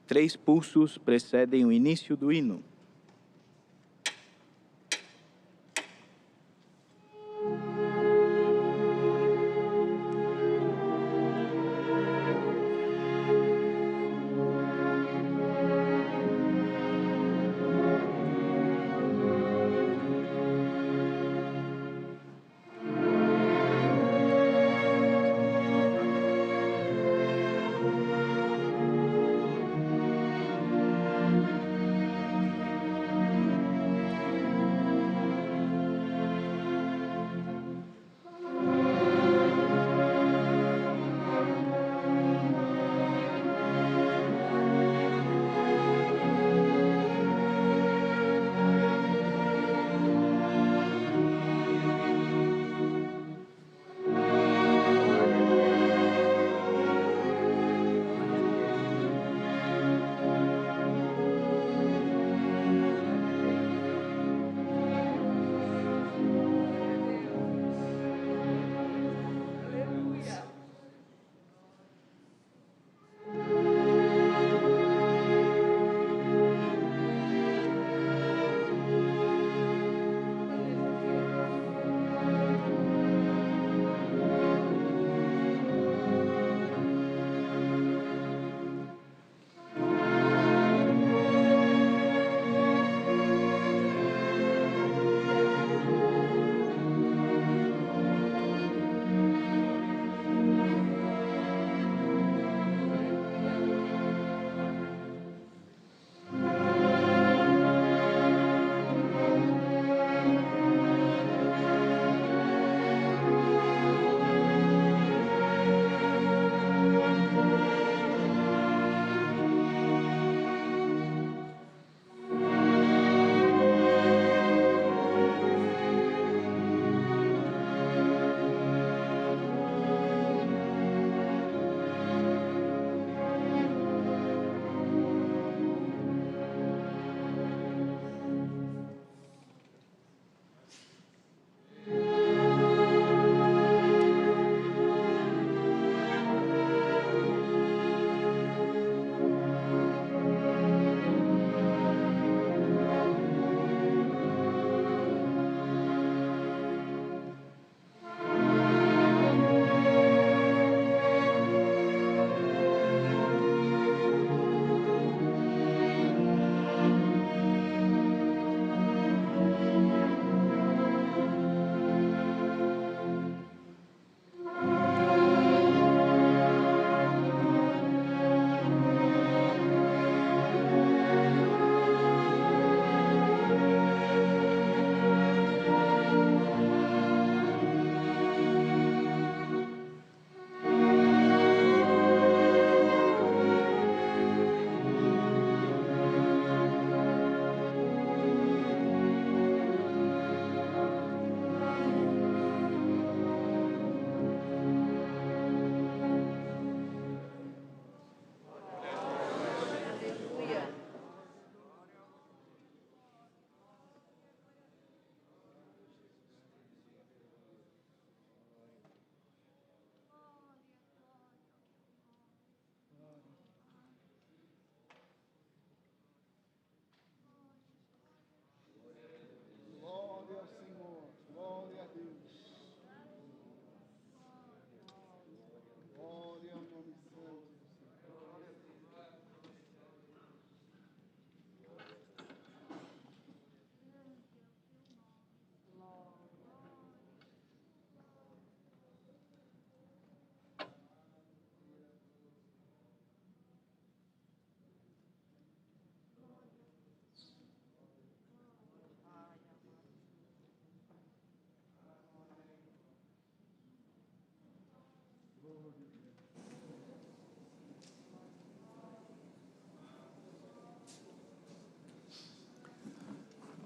3 pulsos precedem o início do hino.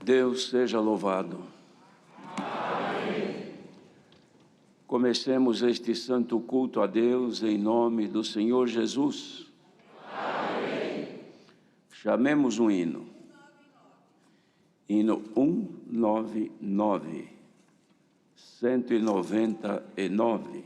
Deus seja louvado. Amém. Comecemos este santo culto a Deus em nome do Senhor Jesus. Amém. Chamemos um hino. Hino 199, 199.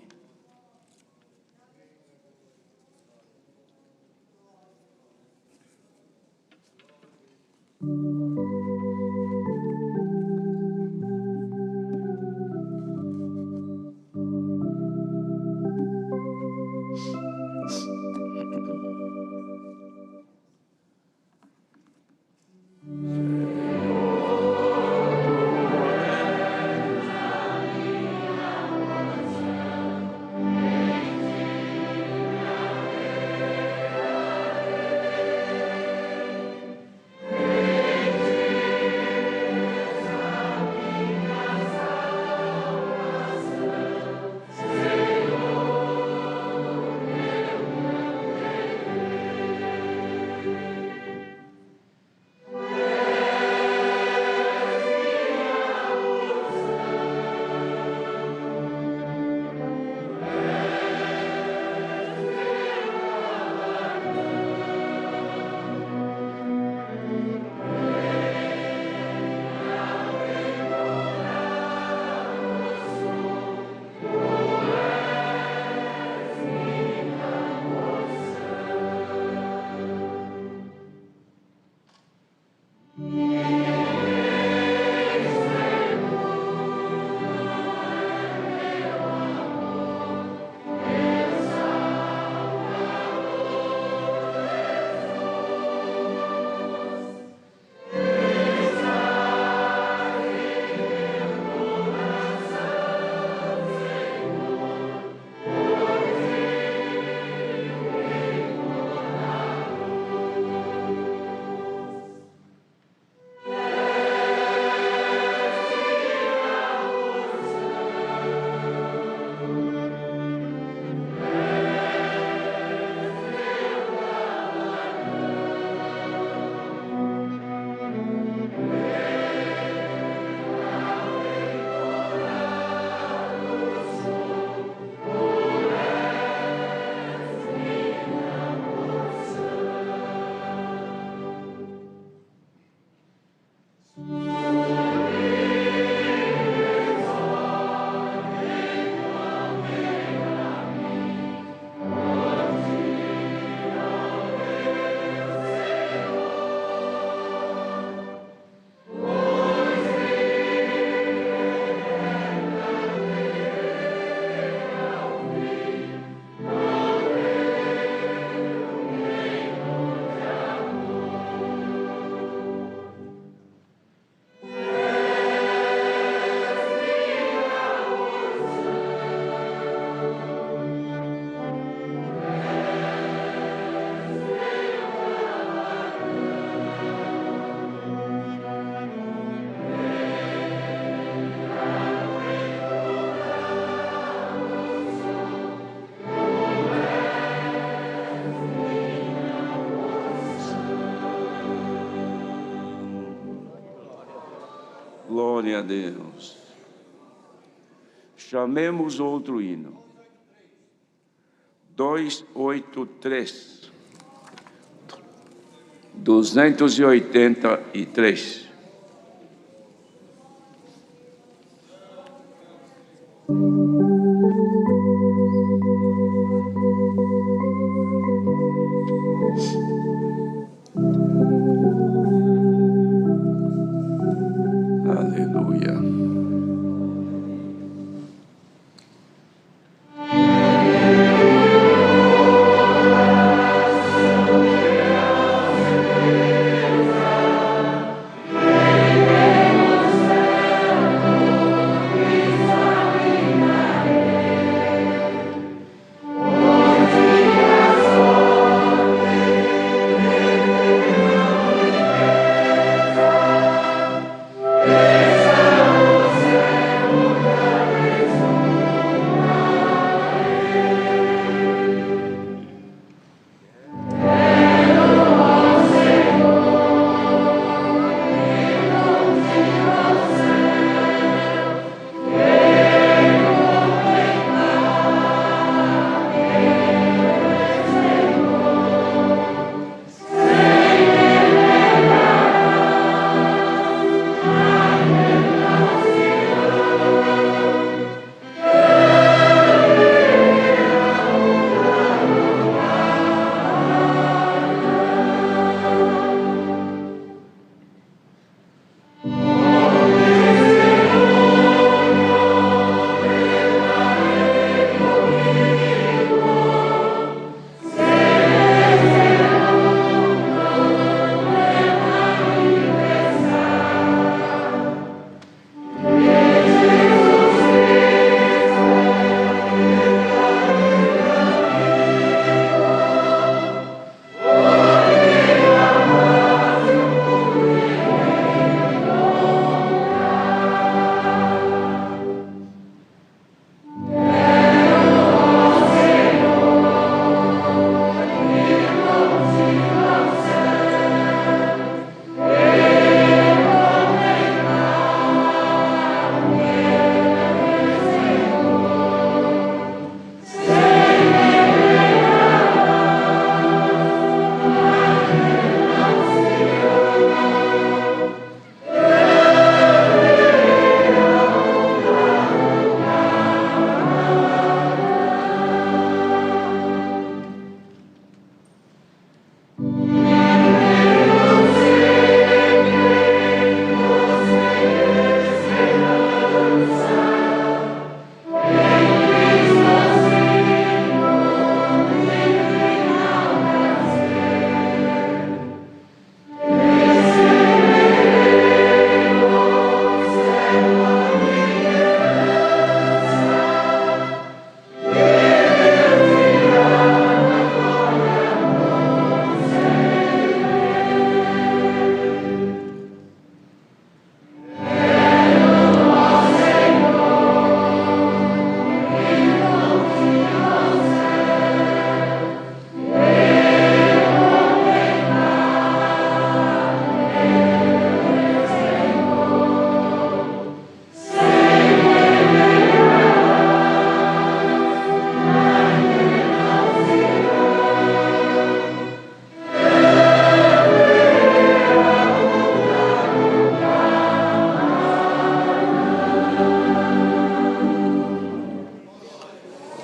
Glória a Deus. Chamemos outro hino. 283. 283.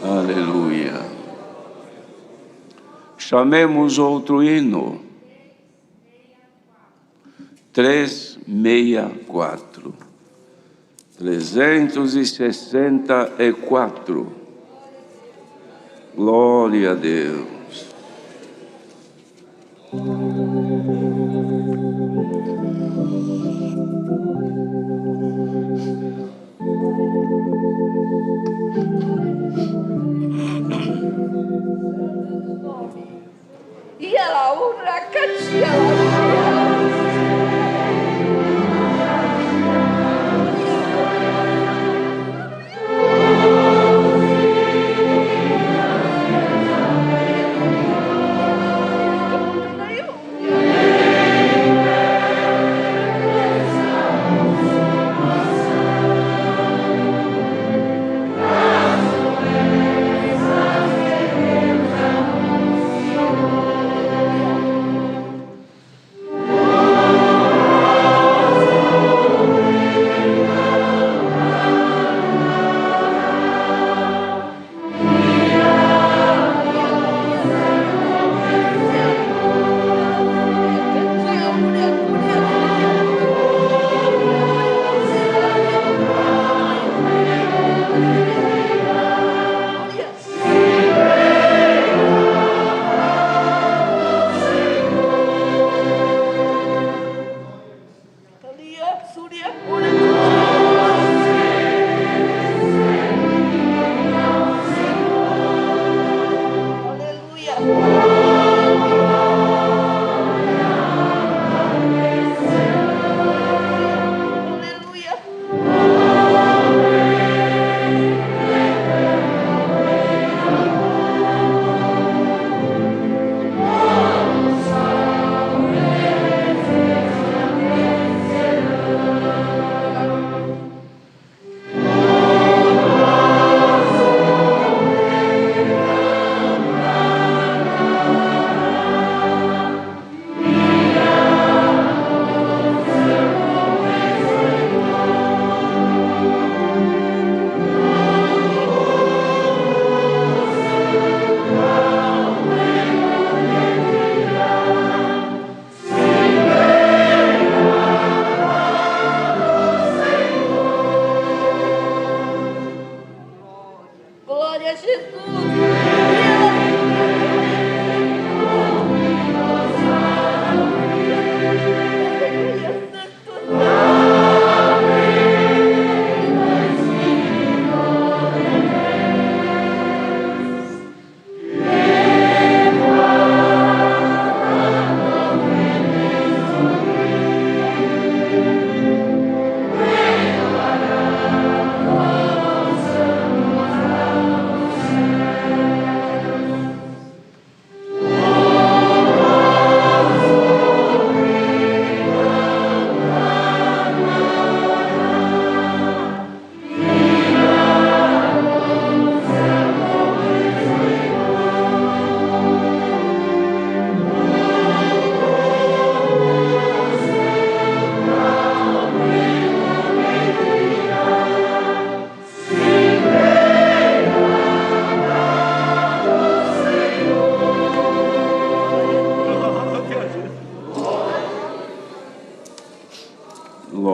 Aleluia. Chamemos outro hino. 364. 364. Glória a Deus.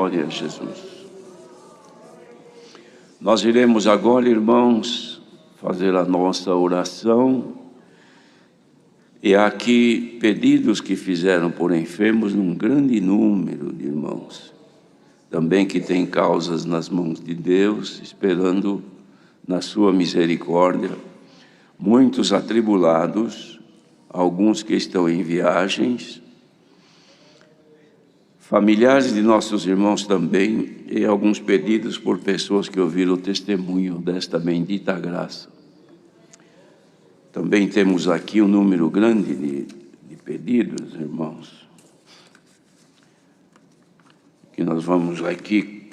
Glória a Jesus. Nós iremos agora, irmãos, fazer a nossa oração. E há aqui pedidos que fizeram por enfermos num grande número de irmãos. Também que têm causas nas mãos de Deus, esperando na sua misericórdia. Muitos atribulados, alguns que estão em viagens, familiares de nossos irmãos também, e alguns pedidos por pessoas que ouviram o testemunho desta bendita graça. Também temos aqui um número grande de pedidos, irmãos, que nós vamos aqui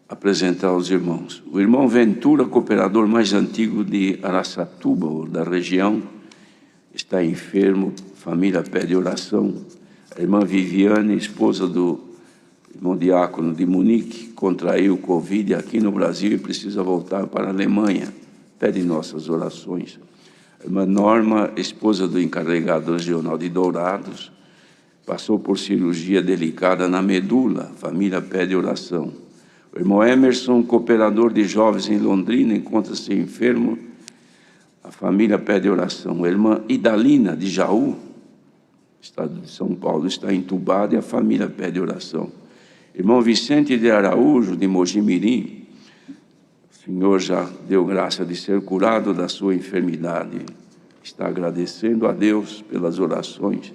apresentar aos irmãos. O irmão Ventura, cooperador mais antigo de Araçatuba, da região, está enfermo, família pede oração. A irmã Viviane, esposa do irmão diácono de Munique, contraiu o Covid aqui no Brasil e precisa voltar para a Alemanha. Pede nossas orações. A irmã Norma, esposa do encarregado regional de Dourados, passou por cirurgia delicada na medula. A família pede oração. O irmão Emerson, cooperador de jovens em Londrina, encontra-se enfermo. A família pede oração. A irmã Idalina, de Jaú, estado de São Paulo, está entubada e a família pede oração. Irmão Vicente de Araújo, de Mojimirim, o Senhor já deu graça de ser curado da sua enfermidade. Está agradecendo a Deus pelas orações.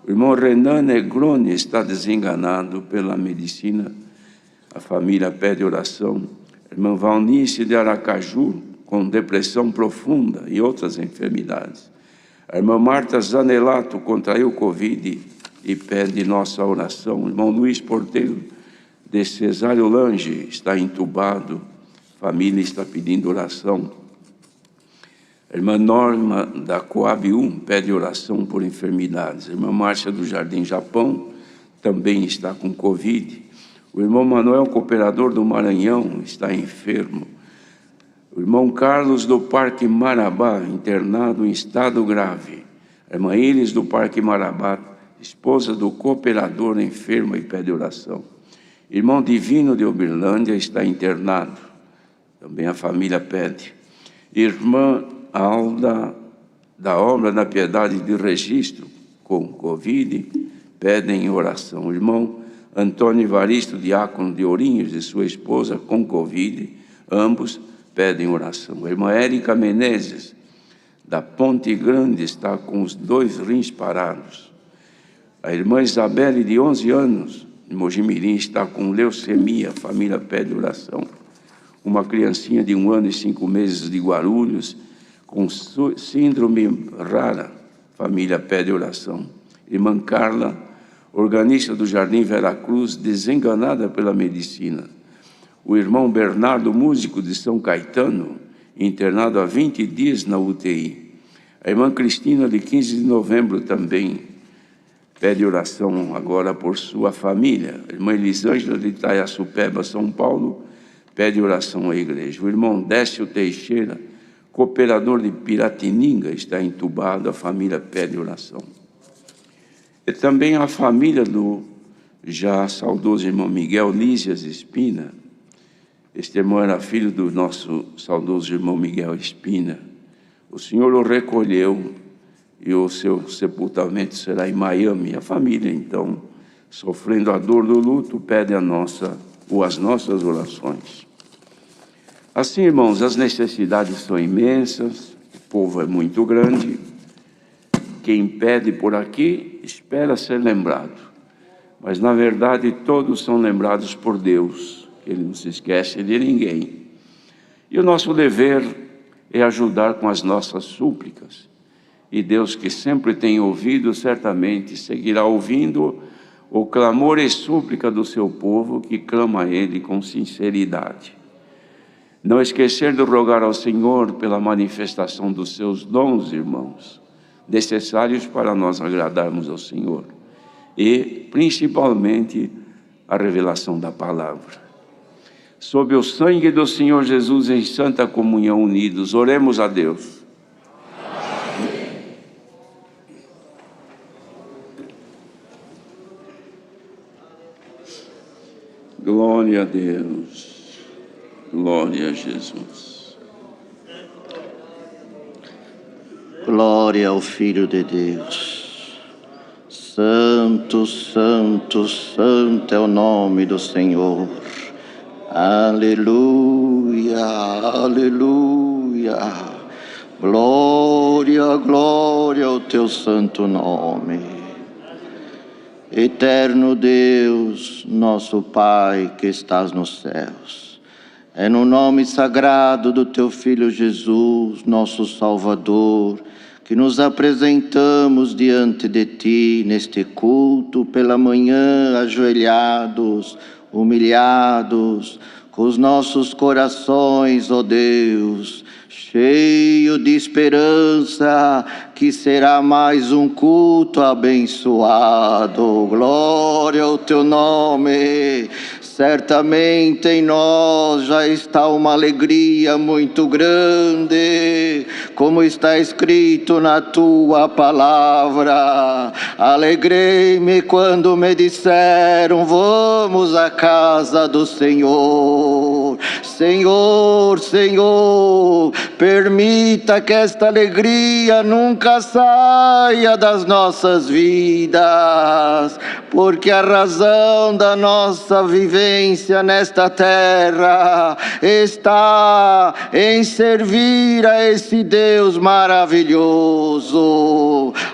O irmão Renan Negroni está desenganado pela medicina. A família pede oração. A irmã Valnice de Aracaju, com depressão profunda e outras enfermidades. A irmã Marta Zanelato contraiu Covid e pede nossa oração. O irmão Luiz Porteiro de Cesário Lange está entubado. A família está pedindo oração. A irmã Norma da Coab 1 pede oração por enfermidades. A irmã Márcia do Jardim Japão também está com Covid. O irmão Manuel, cooperador do Maranhão, está enfermo. O irmão Carlos do Parque Marabá, internado em estado grave. A irmã Iris do Parque Marabá, esposa do cooperador, enferma e pede oração. Irmão Divino de Uberlândia está internado. Também a família pede. Irmã Alda, da Obra da Piedade de Registro, com Covid, pedem oração. O irmão Antônio Evaristo, diácono de Ourinhos, e sua esposa, com Covid, ambos pedem oração. A irmã Érica Menezes, da Ponte Grande, está com os 2 rins parados. A irmã Isabelle, de 11 anos, de Mojimirim, está com leucemia, a família pede oração. Uma criancinha de 1 ano e 5 meses de Guarulhos, com síndrome rara, a família pede oração. Irmã Carla, organista do Jardim Veracruz, desenganada pela medicina. O irmão Bernardo, músico de São Caetano, internado há 20 dias na UTI. A irmã Cristina, de 15 de novembro, também pede oração agora por sua família. A irmã Elisângela, de Itaiaçupeba, São Paulo, pede oração à igreja. O irmão Décio Teixeira, cooperador de Piratininga, está entubado, a família pede oração. E também a família do já saudoso irmão Miguel Lísias Espina. Este irmão era filho do nosso saudoso irmão Miguel Espina. O Senhor o recolheu e o seu sepultamento será em Miami. A família, então, sofrendo a dor do luto, pede as nossas orações. Assim, irmãos, as necessidades são imensas, o povo é muito grande. Quem pede por aqui espera ser lembrado. Mas, na verdade, todos são lembrados por Deus. Ele não se esquece de ninguém. E o nosso dever é ajudar com as nossas súplicas. E Deus, que sempre tem ouvido, certamente seguirá ouvindo o clamor e súplica do seu povo, que clama a Ele com sinceridade. Não esquecer de rogar ao Senhor pela manifestação dos seus dons, irmãos, necessários para nós agradarmos ao Senhor. E, principalmente, a revelação da palavra. Sob o sangue do Senhor Jesus, em santa comunhão unidos, oremos a Deus. Glória a Deus. Glória a Jesus. Glória ao Filho de Deus. Santo, santo, santo é o nome do Senhor. Aleluia, aleluia. Glória, glória ao teu santo nome. Eterno Deus, nosso Pai que estás nos céus, é no nome sagrado do teu Filho Jesus, nosso Salvador, que nos apresentamos diante de ti neste culto pela manhã, ajoelhados, humilhados, com os nossos corações, ó Deus, cheio de esperança, que será mais um culto abençoado. Glória ao teu nome. Certamente em nós já está uma alegria muito grande, como está escrito na tua palavra. Alegrei-me quando me disseram: vamos à casa do Senhor. Senhor, Senhor, permita que esta alegria nunca saia das nossas vidas, porque a razão da nossa vivência nesta terra está em servir a esse Deus maravilhoso.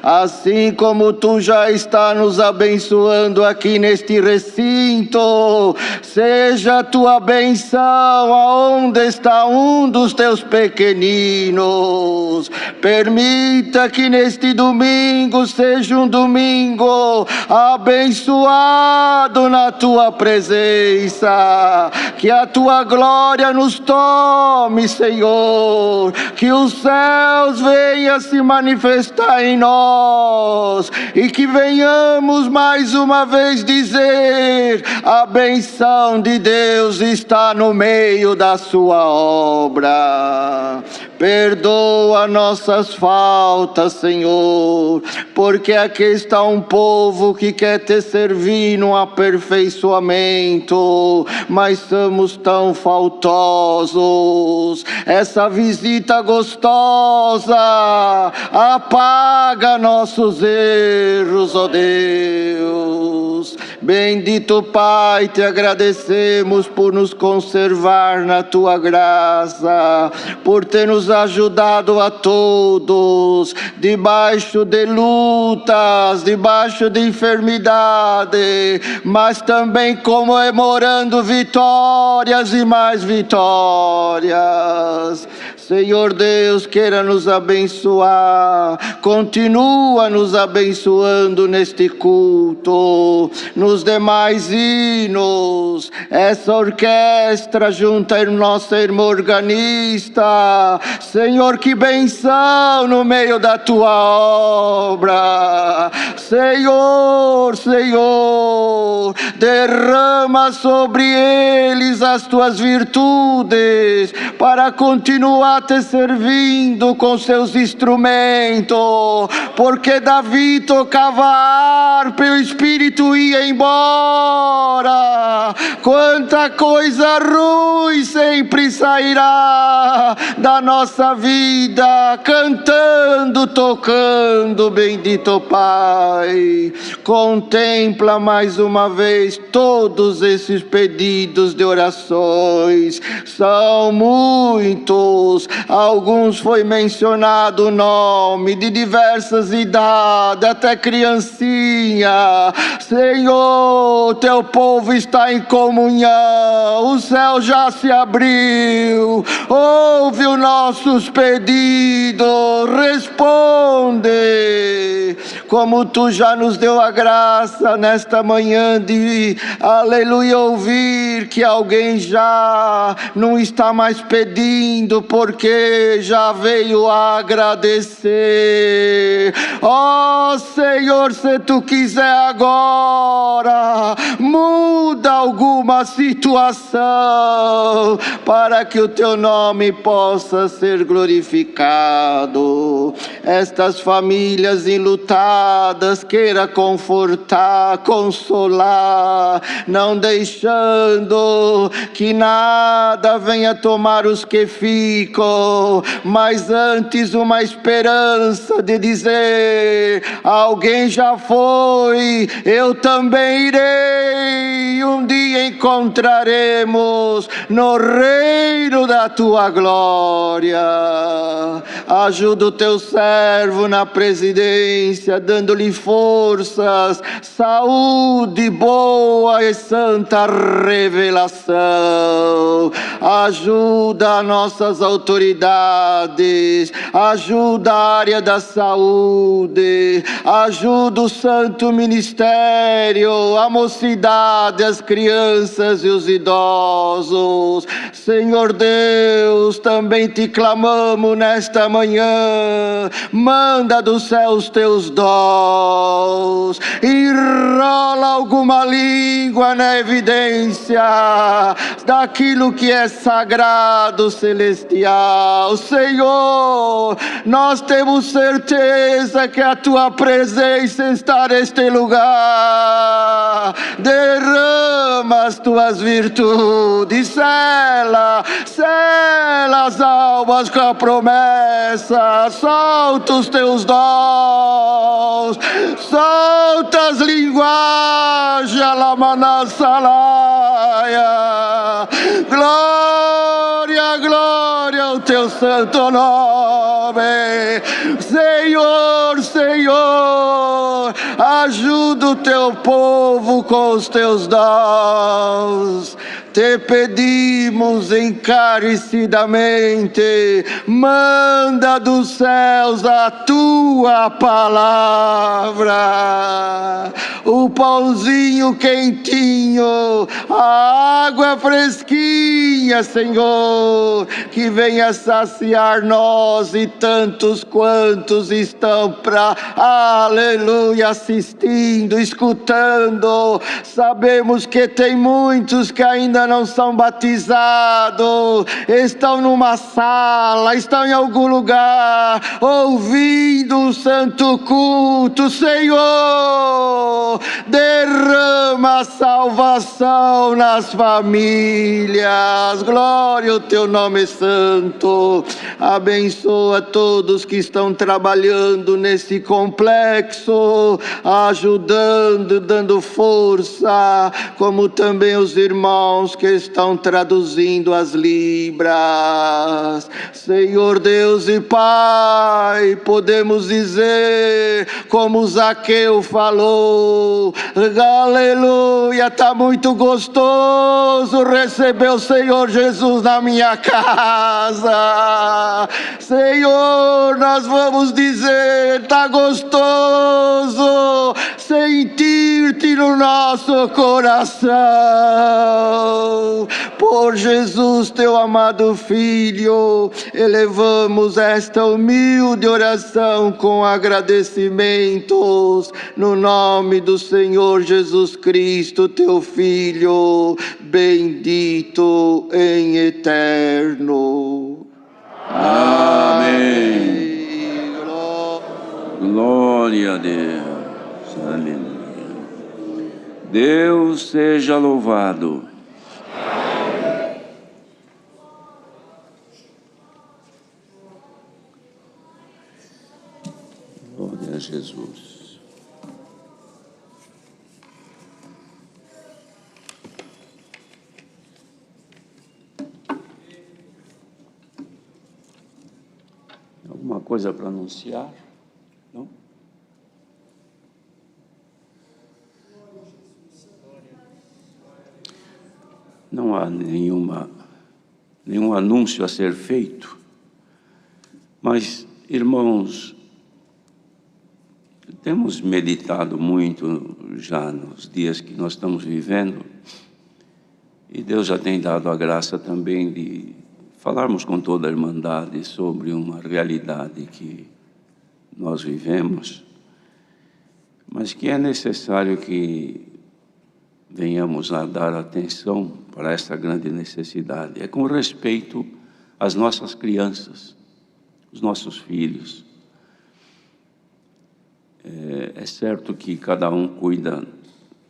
Assim como tu já está nos abençoando aqui neste recinto, seja a tua benção aonde está um dos teus pequeninos. Permita que neste domingo seja um domingo abençoado na tua presença, que a tua glória nos tome, Senhor, que os céus venham se manifestar em nós e que venhamos mais uma vez dizer: a benção de Deus está no meio da sua obra. Perdoa nossas faltas, Senhor, porque aqui está um povo que quer te servir no aperfeiçoamento, mas somos tão faltosos. Essa visita gostosa apaga nossos erros, ó Deus. Bendito Pai, te agradecemos por nos conservar na tua graça, por ter nos ajudado a todos, debaixo de lutas, debaixo de enfermidade, mas também comemorando vitórias e mais vitórias. Senhor Deus, queira nos abençoar, continua nos abençoando neste culto, nos demais hinos, essa orquestra junto à nossa irmã organista. Senhor, que benção no meio da tua obra. Senhor, Senhor, derrama sobre eles as tuas virtudes, para continuar te servindo com seus instrumentos, porque Davi tocava harpa e o Espírito ia embora. Quanta coisa ruim sempre sairá da nossa vida, cantando, tocando. Bendito Pai, contempla mais uma vez todos esses pedidos de orações, são muitos. Alguns foi mencionado o nome de diversas idades, até criancinha. Senhor, teu povo está em comunhão, o céu já se abriu, ouve os nossos pedidos, responde, como tu já nos deu a graça nesta manhã de, aleluia, ouvir que alguém já não está mais pedindo, porque já veio agradecer. Ó Senhor, se tu quiser agora, muda alguma situação, para que o teu nome possa ser glorificado. Estas famílias enlutadas, queira confortar, consolar, não deixando que nada venha tomar os que ficam, mas antes uma esperança de dizer: alguém já foi, eu também irei, um dia encontraremos no reino da tua glória. Ajuda o teu servo na presidência, dando-lhe forças, saúde, boa e santa revelação. Ajuda nossas autoridades, ajuda a área da saúde, ajuda o santo ministério, a mocidade, as crianças e os idosos. Senhor Deus, também te clamamos nesta manhã, manda dos céus teus dons, enrola alguma língua na evidência daquilo que é sagrado, celestial. Senhor, nós temos certeza que a tua presença está neste lugar. Derrama as tuas virtudes, sela as almas com a promessa, solta os teus dons, solta as linguagens, alamanasalaia. Glória, glória ao teu santo nome. Senhor, Senhor, ajuda o teu povo com os teus dons. Te pedimos encarecidamente, manda dos céus a tua palavra, o pãozinho quentinho, a água fresquinha, Senhor, que venha saciar nós e tantos quantos estão aleluia, assistindo, escutando. Sabemos que tem muitos que ainda não são batizados, estão numa sala, estão em algum lugar, ouvindo o santo culto. Senhor, derrama a salvação nas famílias. Glória ao teu nome santo. Abençoa todos que estão trabalhando nesse complexo, ajudando, dando força, como também os irmãos que estão traduzindo as libras. Senhor Deus e Pai, podemos dizer como Zaqueu falou: aleluia, está muito gostoso receber o Senhor Jesus na minha casa. Senhor, nós vamos dizer, está gostoso sentir-te no nosso coração. Por Jesus, teu amado Filho, elevamos esta humilde oração com agradecimentos, no nome do Senhor Jesus Cristo, teu Filho, bendito em eterno. Amém. Glória a Deus. Aleluia. Deus seja louvado. Glória a Jesus. Alguma coisa para anunciar? Não? Não há nenhum anúncio a ser feito, mas, irmãos, temos meditado muito já nos dias que nós estamos vivendo, e Deus já tem dado a graça também de falarmos com toda a irmandade sobre uma realidade que nós vivemos, mas que é necessário que venhamos a dar atenção para essa grande necessidade. É com respeito às nossas crianças, os nossos filhos. É certo que cada um cuida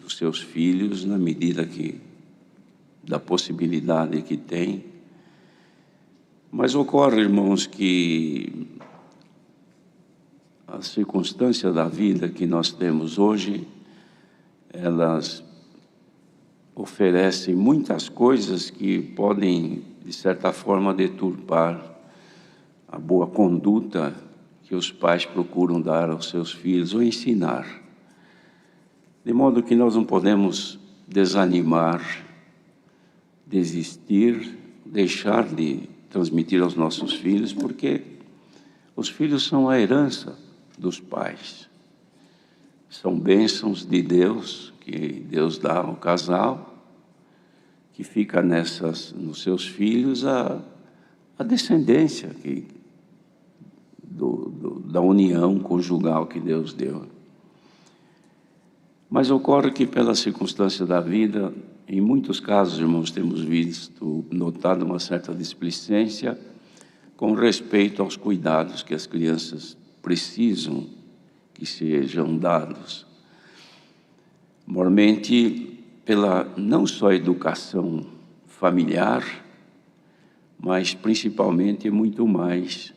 dos seus filhos na medida da possibilidade que tem, mas ocorre, irmãos, que as circunstâncias da vida que nós temos hoje, elas oferecem muitas coisas que podem, de certa forma, deturpar a boa conduta que os pais procuram dar aos seus filhos ou ensinar. De modo que nós não podemos desanimar, desistir, deixar de transmitir aos nossos filhos, porque os filhos são a herança dos pais. São bênçãos de Deus, que Deus dá ao casal, que fica nos seus filhos a descendência da união conjugal que Deus deu. Mas ocorre que, pela circunstância da vida, em muitos casos, irmãos, temos notado uma certa displicência com respeito aos cuidados que as crianças precisam que sejam dados. Mormente, pela não só educação familiar, mas principalmente e muito mais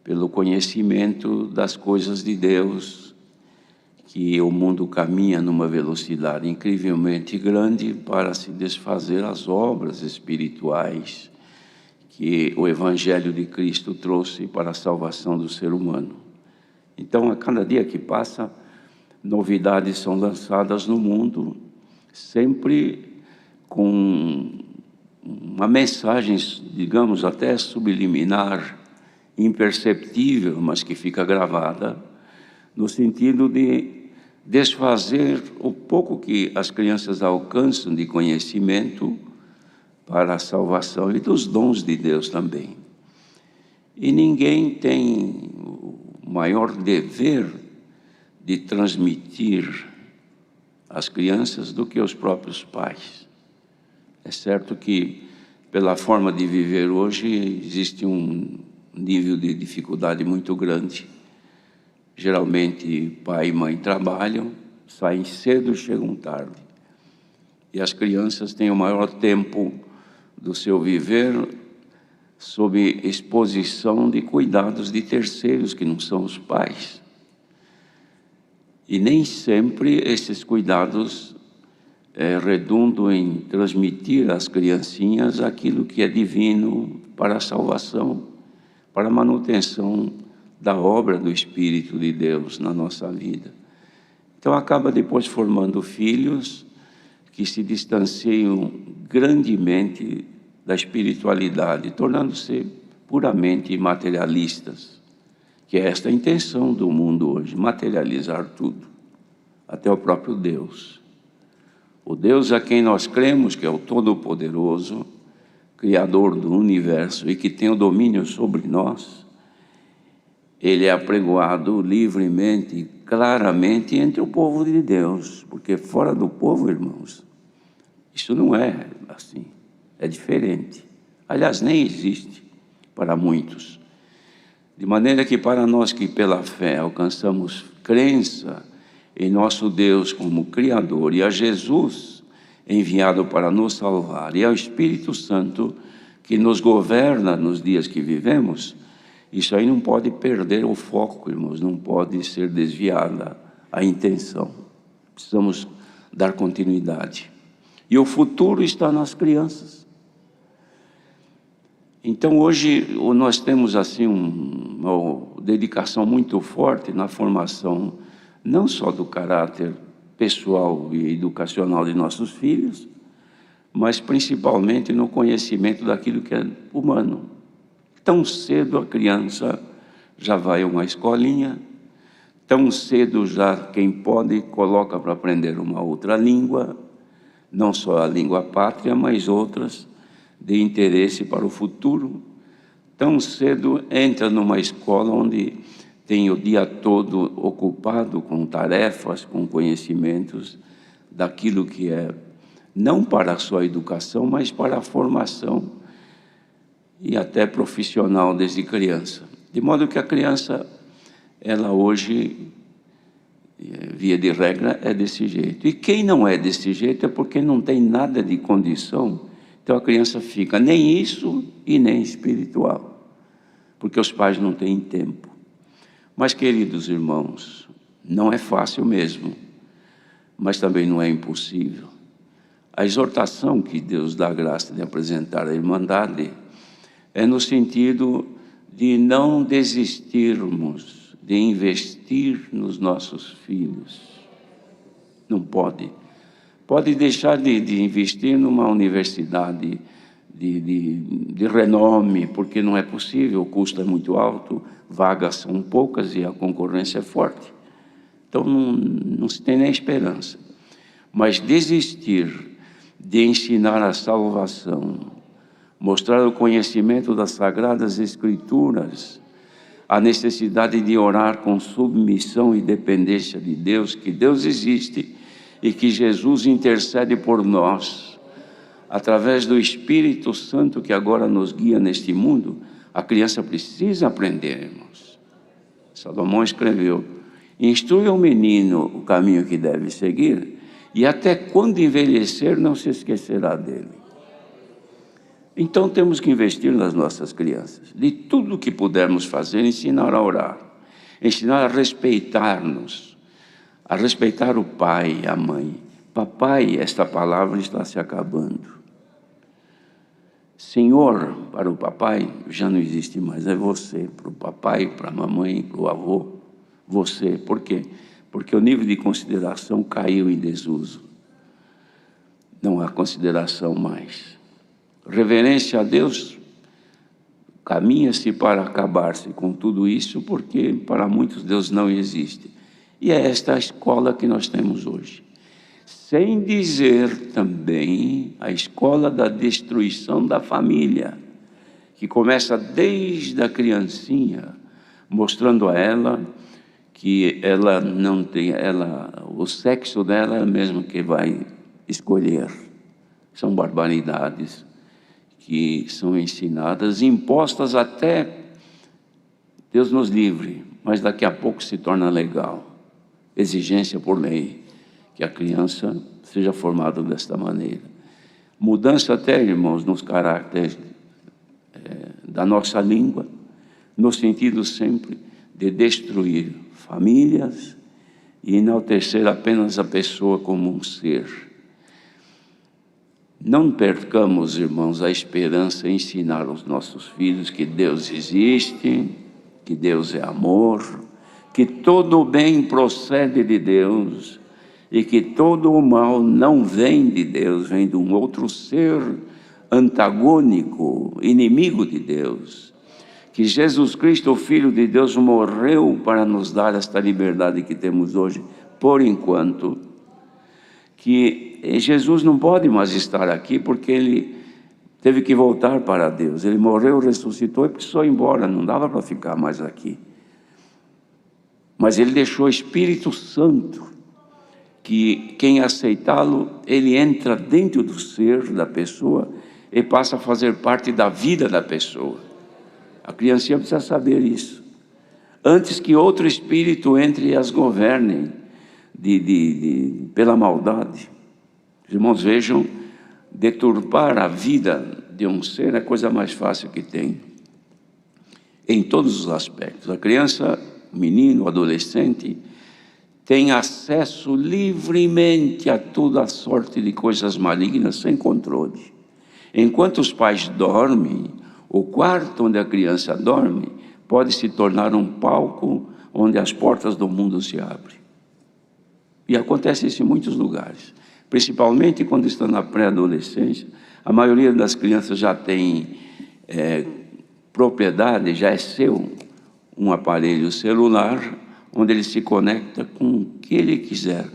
pelo conhecimento das coisas de Deus, que o mundo caminha numa velocidade incrivelmente grande para se desfazer as obras espirituais que o Evangelho de Cristo trouxe para a salvação do ser humano. Então, a cada dia que passa, novidades são lançadas no mundo, sempre com uma mensagem, digamos, até subliminar, imperceptível, mas que fica gravada, no sentido de desfazer o pouco que as crianças alcançam de conhecimento para a salvação e dos dons de Deus também. E ninguém tem o maior dever de transmitir às crianças do que os próprios pais. É certo que, pela forma de viver hoje, existe um nível de dificuldade muito grande. Geralmente, pai e mãe trabalham, saem cedo e chegam tarde. E as crianças têm o maior tempo do seu viver sob exposição de cuidados de terceiros, que não são os pais. E nem sempre esses cuidados redundam em transmitir às criancinhas aquilo que é divino para a salvação, para a manutenção da obra do Espírito de Deus na nossa vida. Então acaba depois formando filhos que se distanciam grandemente da espiritualidade, tornando-se puramente materialistas, que é esta a intenção do mundo hoje, materializar tudo, até o próprio Deus. O Deus a quem nós cremos, que é o Todo-Poderoso, Criador do universo e que tem o domínio sobre nós, ele é apregoado livremente e claramente entre o povo de Deus, porque fora do povo, irmãos, isso não é assim, é diferente. Aliás, nem existe para muitos. De maneira que para nós que pela fé alcançamos crença em nosso Deus como Criador e a Jesus enviado para nos salvar e ao Espírito Santo que nos governa nos dias que vivemos, isso aí não pode perder o foco, irmãos, não pode ser desviada a intenção. Precisamos dar continuidade. E o futuro está nas crianças. Então hoje nós temos assim uma dedicação muito forte na formação não só do caráter pessoal e educacional de nossos filhos, mas principalmente no conhecimento daquilo que é humano. Tão cedo a criança já vai a uma escolinha, tão cedo já quem pode coloca para aprender uma outra língua, não só a língua pátria, mas outras de interesse para o futuro. Tão cedo entra numa escola onde tem o dia todo ocupado com tarefas, com conhecimentos daquilo que é, não para a sua educação, mas para a formação e até profissional desde criança. De modo que a criança, ela hoje, via de regra, é desse jeito. E quem não é desse jeito é porque não tem nada de condição. Então a criança fica nem isso e nem espiritual, porque os pais não têm tempo. Mas, queridos irmãos, não é fácil mesmo, mas também não é impossível. A exortação que Deus dá a graça de apresentar a Irmandade é no sentido de não desistirmos de investir nos nossos filhos. Não pode. Pode deixar de investir numa universidade de renome, porque não é possível, o custo é muito alto, vagas são poucas e a concorrência é forte. Então não se tem nem esperança. Mas desistir de ensinar a salvação, mostrar o conhecimento das Sagradas Escrituras, a necessidade de orar com submissão e dependência de Deus, que Deus existe e que Jesus intercede por nós, através do Espírito Santo que agora nos guia neste mundo. A criança precisa aprender, irmãos. Salomão escreveu: instrui o menino o caminho que deve seguir, e até quando envelhecer não se esquecerá dele. Então temos que investir nas nossas crianças, de tudo que pudermos fazer, ensinar a orar, ensinar a respeitar-nos, a respeitar o pai e a mãe. Papai, esta palavra está se acabando. Senhor, para o papai, já não existe mais, é você. Para o papai, para a mamãe, para o avô, você. Por quê? Porque o nível de consideração caiu em desuso. Não há consideração mais. Reverência a Deus caminha-se para acabar-se com tudo isso, porque para muitos Deus não existe. E é esta a escola que nós temos hoje. Sem dizer também a escola da destruição da família, que começa desde a criancinha, mostrando a ela que ela não tem, o sexo dela é o mesmo que vai escolher. São barbaridades que são ensinadas, impostas até, Deus nos livre, mas daqui a pouco se torna legal. Exigência por lei, que a criança seja formada desta maneira. Mudança até, irmãos, nos caracteres da nossa língua, no sentido sempre de destruir famílias e enaltecer apenas a pessoa como um ser. Não percamos, irmãos, a esperança em ensinar aos nossos filhos que Deus existe, que Deus é amor, que todo o bem procede de Deus e que todo o mal não vem de Deus, vem de um outro ser antagônico, inimigo de Deus. Que Jesus Cristo, o Filho de Deus, morreu para nos dar esta liberdade que temos hoje, por enquanto. Que Jesus não pode mais estar aqui porque ele teve que voltar para Deus. Ele morreu, ressuscitou e precisou ir embora, não dava para ficar mais aqui. Mas ele deixou o Espírito Santo, que quem aceitá-lo, ele entra dentro do ser da pessoa e passa a fazer parte da vida da pessoa. A criancinha precisa saber isso, antes que outro espírito entre e as governe pela maldade. Os irmãos, vejam, deturpar a vida de um ser é a coisa mais fácil que tem, em todos os aspectos. A criança, o menino, o adolescente, tem acesso livremente a toda a sorte de coisas malignas, sem controle. Enquanto os pais dormem, o quarto onde a criança dorme pode se tornar um palco onde as portas do mundo se abrem. E acontece isso em muitos lugares, principalmente quando estão na pré-adolescência. A maioria das crianças já tem propriedade, já é seu, um aparelho celular, onde ele se conecta com o que ele quiser.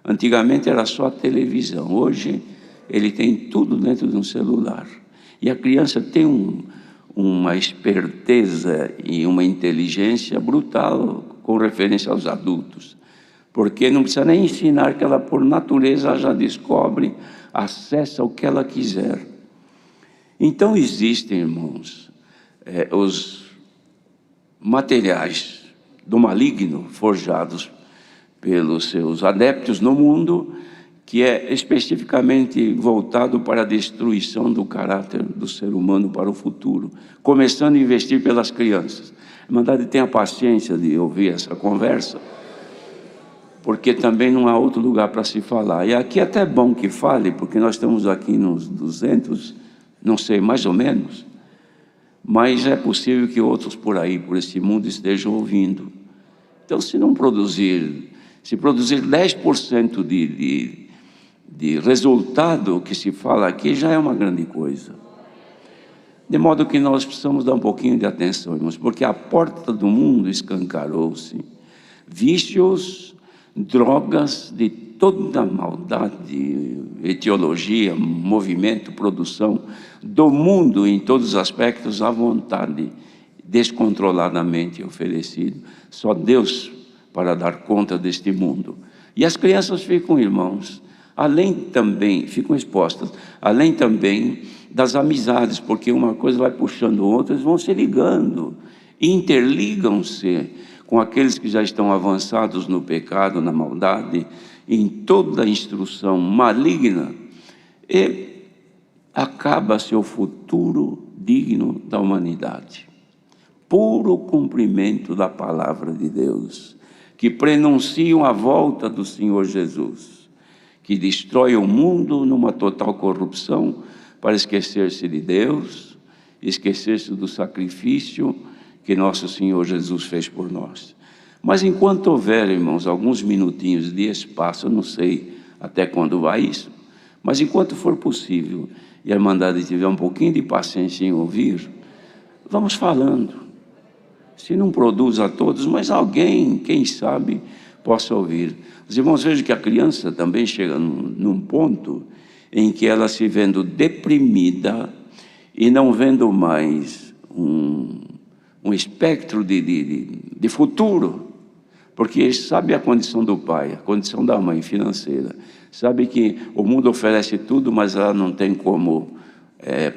Antigamente era só a televisão, hoje ele tem tudo dentro de um celular. E a criança tem uma esperteza e uma inteligência brutal com referência aos adultos, porque não precisa nem ensinar, que ela por natureza já descobre, acessa o que ela quiser. Então existem, irmãos, os materiais do maligno forjados pelos seus adeptos no mundo, que é especificamente voltado para a destruição do caráter do ser humano para o futuro, começando a investir pelas crianças. A Irmandade tenha paciência de ouvir essa conversa, porque também não há outro lugar para se falar. E aqui é até bom que fale, porque nós estamos aqui nos 200, não sei, mais ou menos, mas é possível que outros por aí, por esse mundo, estejam ouvindo. Então, se produzir 10% de resultado que se fala aqui, já é uma grande coisa. De modo que nós precisamos dar um pouquinho de atenção, irmãos, porque a porta do mundo escancarou-se. Vícios, drogas de toda maldade, etiologia, movimento, produção do mundo em todos os aspectos, à vontade, descontroladamente oferecido. Só Deus para dar conta deste mundo. E as crianças ficam, irmãos, ficam expostas, além também das amizades, porque uma coisa vai puxando outra, eles vão se ligando, interligam-se com aqueles que já estão avançados no pecado, na maldade, em toda a instrução maligna, e acaba-se o futuro digno da humanidade. Puro cumprimento da palavra de Deus, que prenunciam a volta do Senhor Jesus, que destrói o mundo numa total corrupção para esquecer-se de Deus, esquecer-se do sacrifício que nosso Senhor Jesus fez por nós. Mas enquanto houver, irmãos, alguns minutinhos de espaço, eu não sei até quando vai isso, mas enquanto for possível, e a Irmandade tiver um pouquinho de paciência em ouvir, vamos falando. Se não produz a todos, mas alguém, quem sabe, possa ouvir. Os irmãos, vejam que a criança também chega num ponto em que ela, se vendo deprimida e não vendo mais um espectro de futuro, porque sabe a condição do pai, a condição da mãe financeira, sabe que o mundo oferece tudo, mas ela não tem como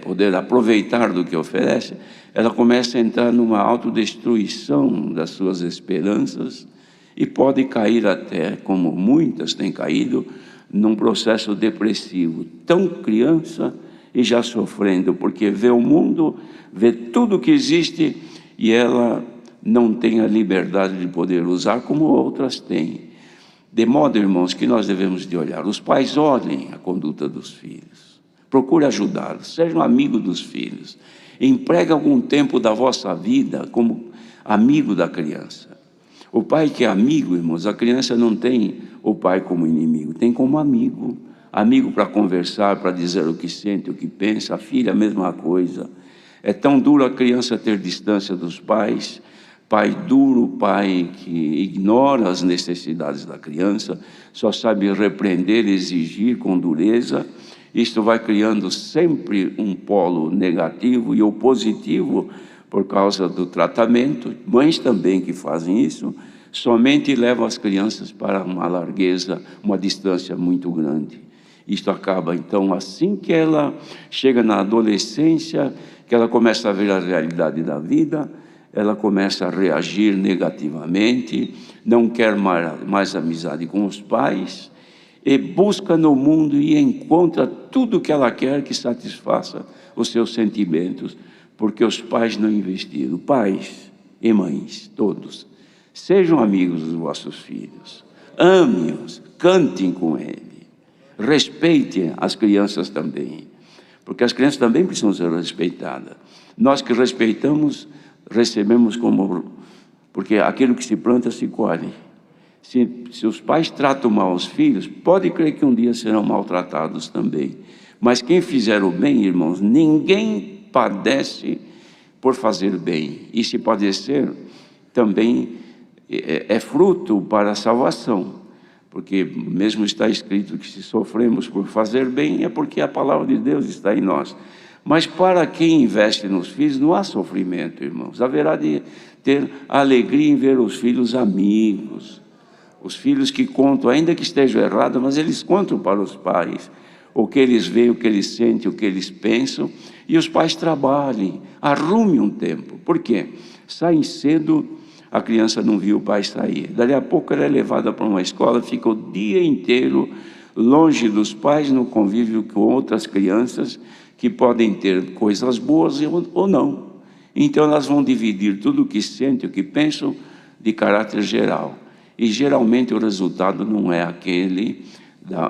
poder aproveitar do que oferece, ela começa a entrar numa autodestruição das suas esperanças e pode cair até, como muitas têm caído, num processo depressivo, tão criança e já sofrendo, porque vê o mundo, vê tudo que existe e ela não tem a liberdade de poder usar como outras têm. De modo, irmãos, que nós devemos de olhar. Os pais olhem a conduta dos filhos, procure ajudá-los, sejam amigos dos filhos, empregue algum tempo da vossa vida como amigo da criança. O pai que é amigo, irmãos, a criança não tem o pai como inimigo, tem como amigo, amigo para conversar, para dizer o que sente, o que pensa. A filha, a mesma coisa. É tão duro a criança ter distância dos pais, pai duro, pai que ignora as necessidades da criança, só sabe repreender, exigir com dureza. Isto vai criando sempre um polo negativo e o positivo por causa do tratamento. Mães também que fazem isso, somente levam as crianças para uma largueza, uma distância muito grande. Isto acaba, então, assim que ela chega na adolescência, que ela começa a ver a realidade da vida, ela começa a reagir negativamente, não quer mais amizade com os pais, e busca no mundo e encontra tudo o que ela quer que satisfaça os seus sentimentos, porque os pais não investiram. Pais e mães, todos, sejam amigos dos vossos filhos, ame-os, cantem com eles, respeitem as crianças também, porque as crianças também precisam ser respeitadas. Nós que respeitamos, recebemos porque aquilo que se planta se colhe. Se os pais tratam mal os filhos, pode crer que um dia serão maltratados também. Mas quem fizer o bem, irmãos, ninguém padece por fazer bem. E se padecer, também é fruto para a salvação. Porque mesmo está escrito que se sofremos por fazer bem, é porque a palavra de Deus está em nós. Mas para quem investe nos filhos, não há sofrimento, irmãos. Haverá de ter alegria em ver os filhos amigos, Os filhos que contam, ainda que estejam errados, mas eles contam para os pais o que eles veem, o que eles sentem, o que eles pensam, e os pais trabalhem, arrumem um tempo. Por quê? Saem cedo, a criança não viu o pai sair. Dali a pouco ela é levada para uma escola, fica o dia inteiro longe dos pais, no convívio com outras crianças, que podem ter coisas boas ou não. Então elas vão dividir tudo o que sentem, o que pensam, de caráter geral. E geralmente o resultado não é aquele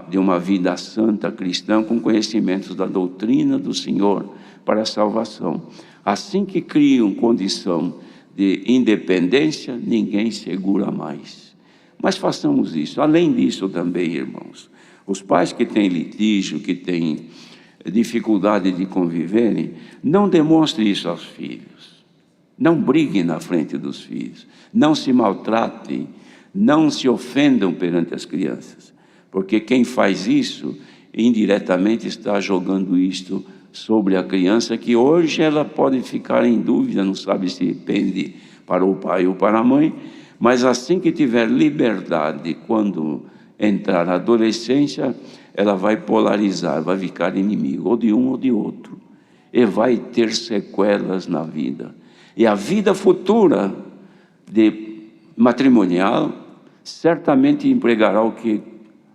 de uma vida santa cristã com conhecimentos da doutrina do Senhor para a salvação. Assim que criam condição de independência, ninguém segura mais. Mas façamos isso. Além disso também, irmãos, os pais que têm litígio, que têm dificuldade de conviverem, não demonstrem isso aos filhos. Não briguem na frente dos filhos. Não se maltratem. Não se ofendam perante as crianças. Porque quem faz isso, indiretamente está jogando isto sobre a criança, que hoje ela pode ficar em dúvida, não sabe se pende para o pai ou para a mãe, mas assim que tiver liberdade, quando entrar na adolescência, ela vai polarizar, vai ficar inimigo, ou de um ou de outro, e vai ter sequelas na vida. E a vida futura de matrimonial certamente empregará o que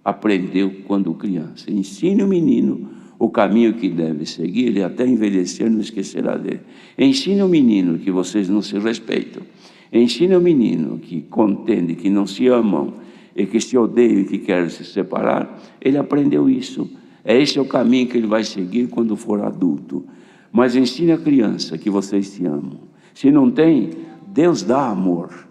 aprendeu quando criança. Ensine o menino o caminho que deve seguir, e até envelhecer não esquecerá dele. Ensine o menino que vocês não se respeitam. Ensine o menino que contende que não se amam e que se odeiam e que querem se separar. Ele aprendeu isso. Esse é o caminho que ele vai seguir quando for adulto. Mas ensine a criança que vocês se amam. Se não tem, Deus dá amor.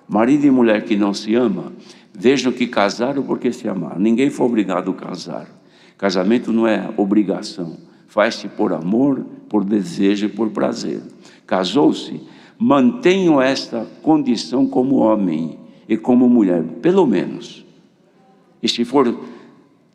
Marido e mulher que não se amam, vejam que casaram porque se amaram. Ninguém foi obrigado a casar. Casamento não é obrigação. Faz-se por amor, por desejo e por prazer. Casou-se, mantenham esta condição como homem e como mulher, pelo menos. E se for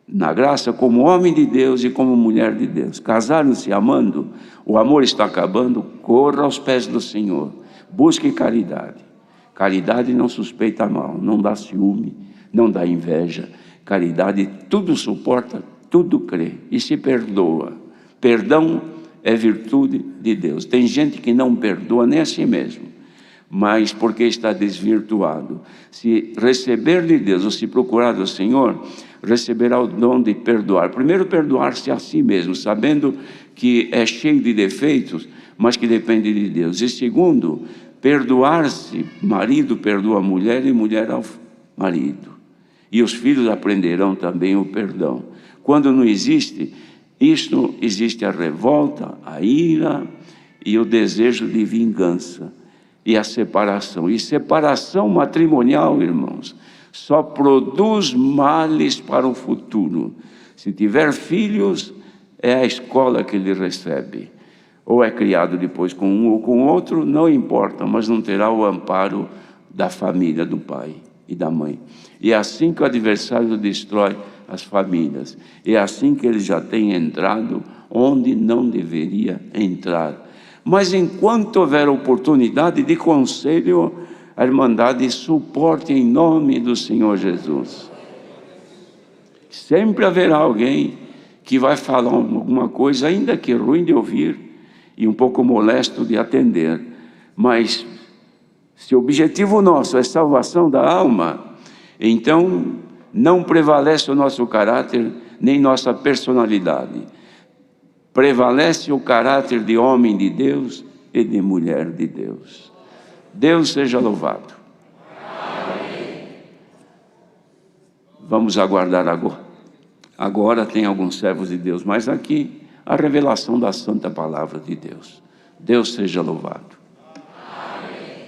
na graça, como homem de Deus e como mulher de Deus. Casaram-se amando, o amor está acabando, corra aos pés do Senhor. Busque caridade. Caridade não suspeita mal, não dá ciúme, não dá inveja. Caridade tudo suporta, tudo crê e se perdoa. Perdão é virtude de Deus. Tem gente que não perdoa nem a si mesmo, mas porque está desvirtuado. Se receber de Deus ou se procurar do Senhor, receberá o dom de perdoar. Primeiro, perdoar-se a si mesmo, sabendo que é cheio de defeitos, mas que depende de Deus. E segundo, perdoar-se, marido perdoa a mulher e mulher ao marido. E os filhos aprenderão também o perdão. Quando não existe isto, existe a revolta, a ira e o desejo de vingança e a separação. E separação matrimonial, irmãos, só produz males para o futuro. Se tiver filhos, é a escola que ele recebe. Ou é criado depois com um ou com outro, não importa, mas não terá o amparo da família, do pai e da mãe. E é assim que o adversário destrói as famílias. É assim que ele já tem entrado onde não deveria entrar. Mas enquanto houver oportunidade de conselho, a Irmandade suporte em nome do Senhor Jesus. Sempre haverá alguém que vai falar alguma coisa, ainda que ruim de ouvir e um pouco molesto de atender. Mas se o objetivo nosso é salvação da alma, então não prevalece o nosso caráter nem nossa personalidade. Prevalece o caráter de homem de Deus e de mulher de Deus. Deus seja louvado. Amém. Vamos aguardar agora. Agora tem alguns servos de Deus, mas aqui a revelação da santa palavra de Deus. Deus seja louvado. Amém.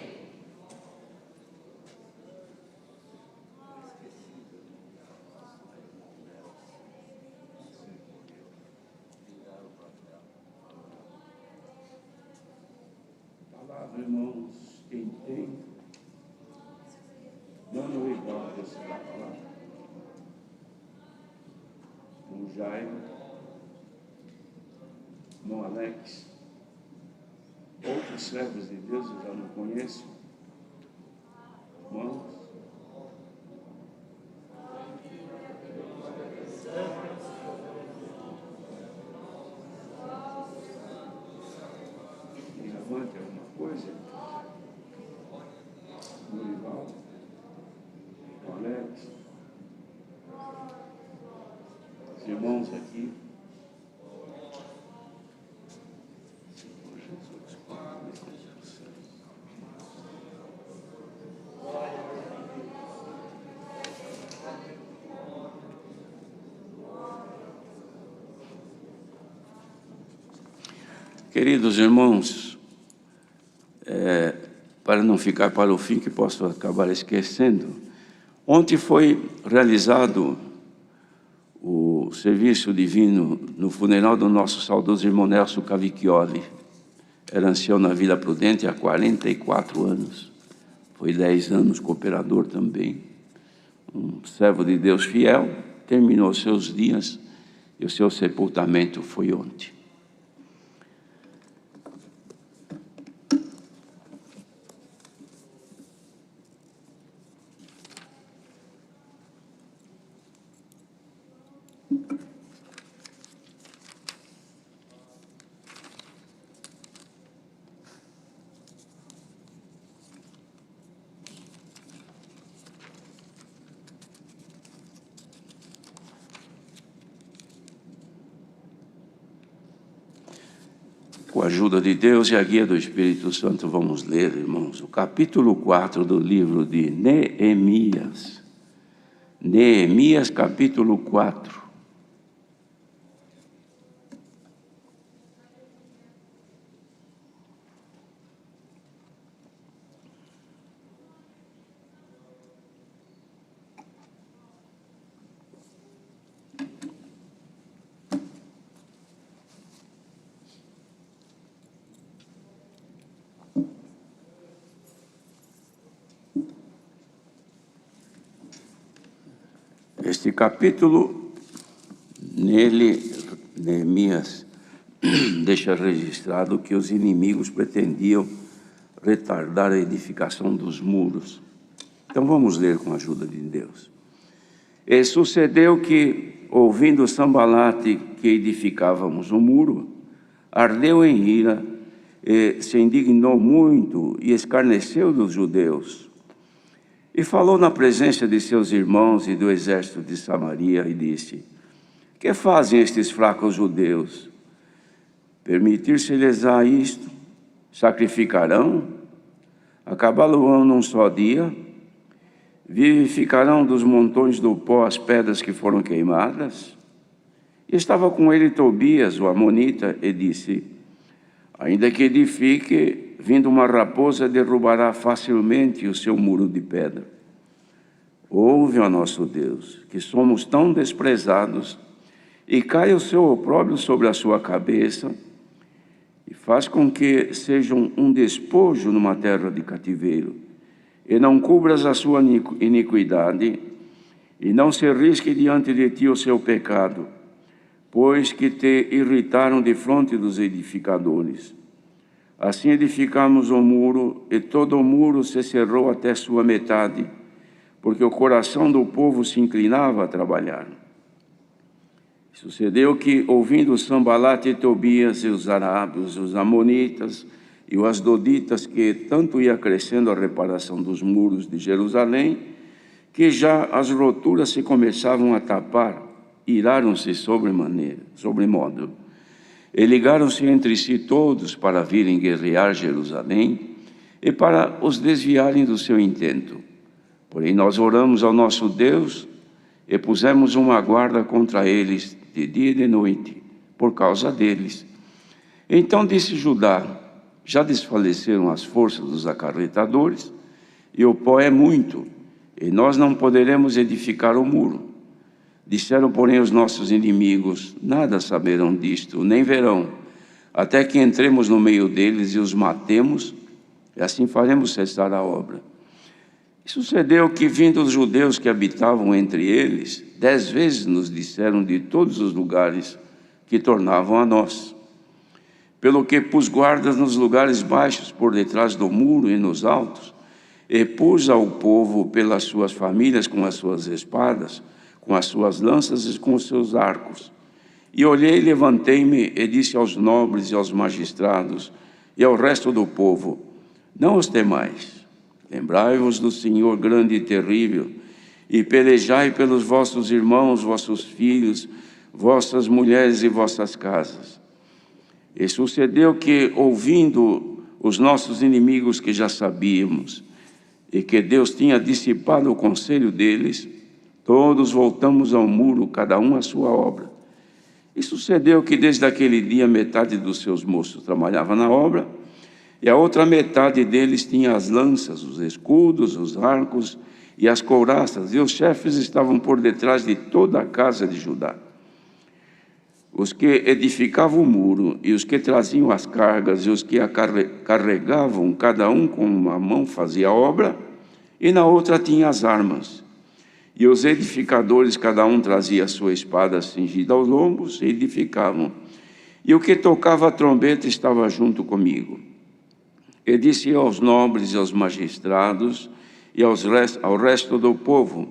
Palavra, irmãos, quem tem, manda o igual desse palavra. O Jairo, irmão Alex, outros servos de Deus eu já não conheço. Irmãos, irmãos aqui. Queridos irmãos, para não ficar para o fim, que posso acabar esquecendo, ontem foi realizado o serviço divino no funeral do nosso saudoso irmão Nelson Cavicchioli. Era ancião na Vila Prudente há 44 anos. Foi 10 anos cooperador também. Um servo de Deus fiel, terminou seus dias e o seu sepultamento foi ontem. Com a ajuda de Deus e a guia do Espírito Santo, vamos ler, irmãos, o capítulo 4 do livro de Neemias. Neemias, capítulo 4. Este capítulo, nele, Neemias deixa registrado que os inimigos pretendiam retardar a edificação dos muros. Então vamos ler com a ajuda de Deus. E sucedeu que, ouvindo Sambalate que edificávamos o muro, ardeu em ira, e se indignou muito e escarneceu dos judeus. E falou na presença de seus irmãos e do exército de Samaria e disse: que fazem estes fracos judeus? Permitir-se-lhes a isto? Sacrificarão? Acabá-lo-ão num só dia? Vivificarão dos montões do pó as pedras que foram queimadas? E estava com ele Tobias, o amonita, e disse: ainda que edifique, vindo uma raposa, derrubará facilmente o seu muro de pedra. Ouve, ó nosso Deus, que somos tão desprezados, e caia o seu opróbrio sobre a sua cabeça, e faz com que sejam um despojo numa terra de cativeiro, e não cubras a sua iniquidade, e não se risque diante de ti o seu pecado, pois que te irritaram defronte dos edificadores. Assim edificamos o muro, e todo o muro se cerrou até sua metade, porque o coração do povo se inclinava a trabalhar. Sucedeu que, ouvindo Sambalate e Tobias e os arábios, os amonitas e os asdoditas, que tanto ia crescendo a reparação dos muros de Jerusalém, que já as roturas se começavam a tapar, iraram-se sobremodo. E ligaram-se entre si todos para virem guerrear Jerusalém e para os desviarem do seu intento. Porém, nós oramos ao nosso Deus e pusemos uma guarda contra eles de dia e de noite, por causa deles. Então disse Judá: já desfaleceram as forças dos acarretadores, e o pó é muito, e nós não poderemos edificar o muro. Disseram, porém, os nossos inimigos: nada saberão disto, nem verão, até que entremos no meio deles e os matemos, e assim faremos cessar a obra. E sucedeu que, vindo os judeus que habitavam entre eles, 10 vezes nos disseram de todos os lugares que tornavam a nós. Pelo que pus guardas nos lugares baixos, por detrás do muro e nos altos, e pus ao povo pelas suas famílias com as suas espadas, com as suas lanças e com os seus arcos. E olhei, levantei-me e disse aos nobres e aos magistrados e ao resto do povo: não os temais, lembrai-vos do Senhor grande e terrível, e pelejai pelos vossos irmãos, vossos filhos, vossas mulheres e vossas casas. E sucedeu que, ouvindo os nossos inimigos que já sabíamos, e que Deus tinha dissipado o conselho deles, todos voltamos ao muro, cada um à sua obra. E sucedeu que desde aquele dia metade dos seus moços trabalhava na obra, e a outra metade deles tinha as lanças, os escudos, os arcos e as couraças, e os chefes estavam por detrás de toda a casa de Judá. Os que edificavam o muro, e os que traziam as cargas, e os que a carregavam, cada um com uma mão fazia a obra, e na outra tinha as armas. E os edificadores, cada um trazia a sua espada cingida aos lombos, e edificavam. E o que tocava a trombeta estava junto comigo. E disse aos nobres e aos magistrados, e ao resto do povo: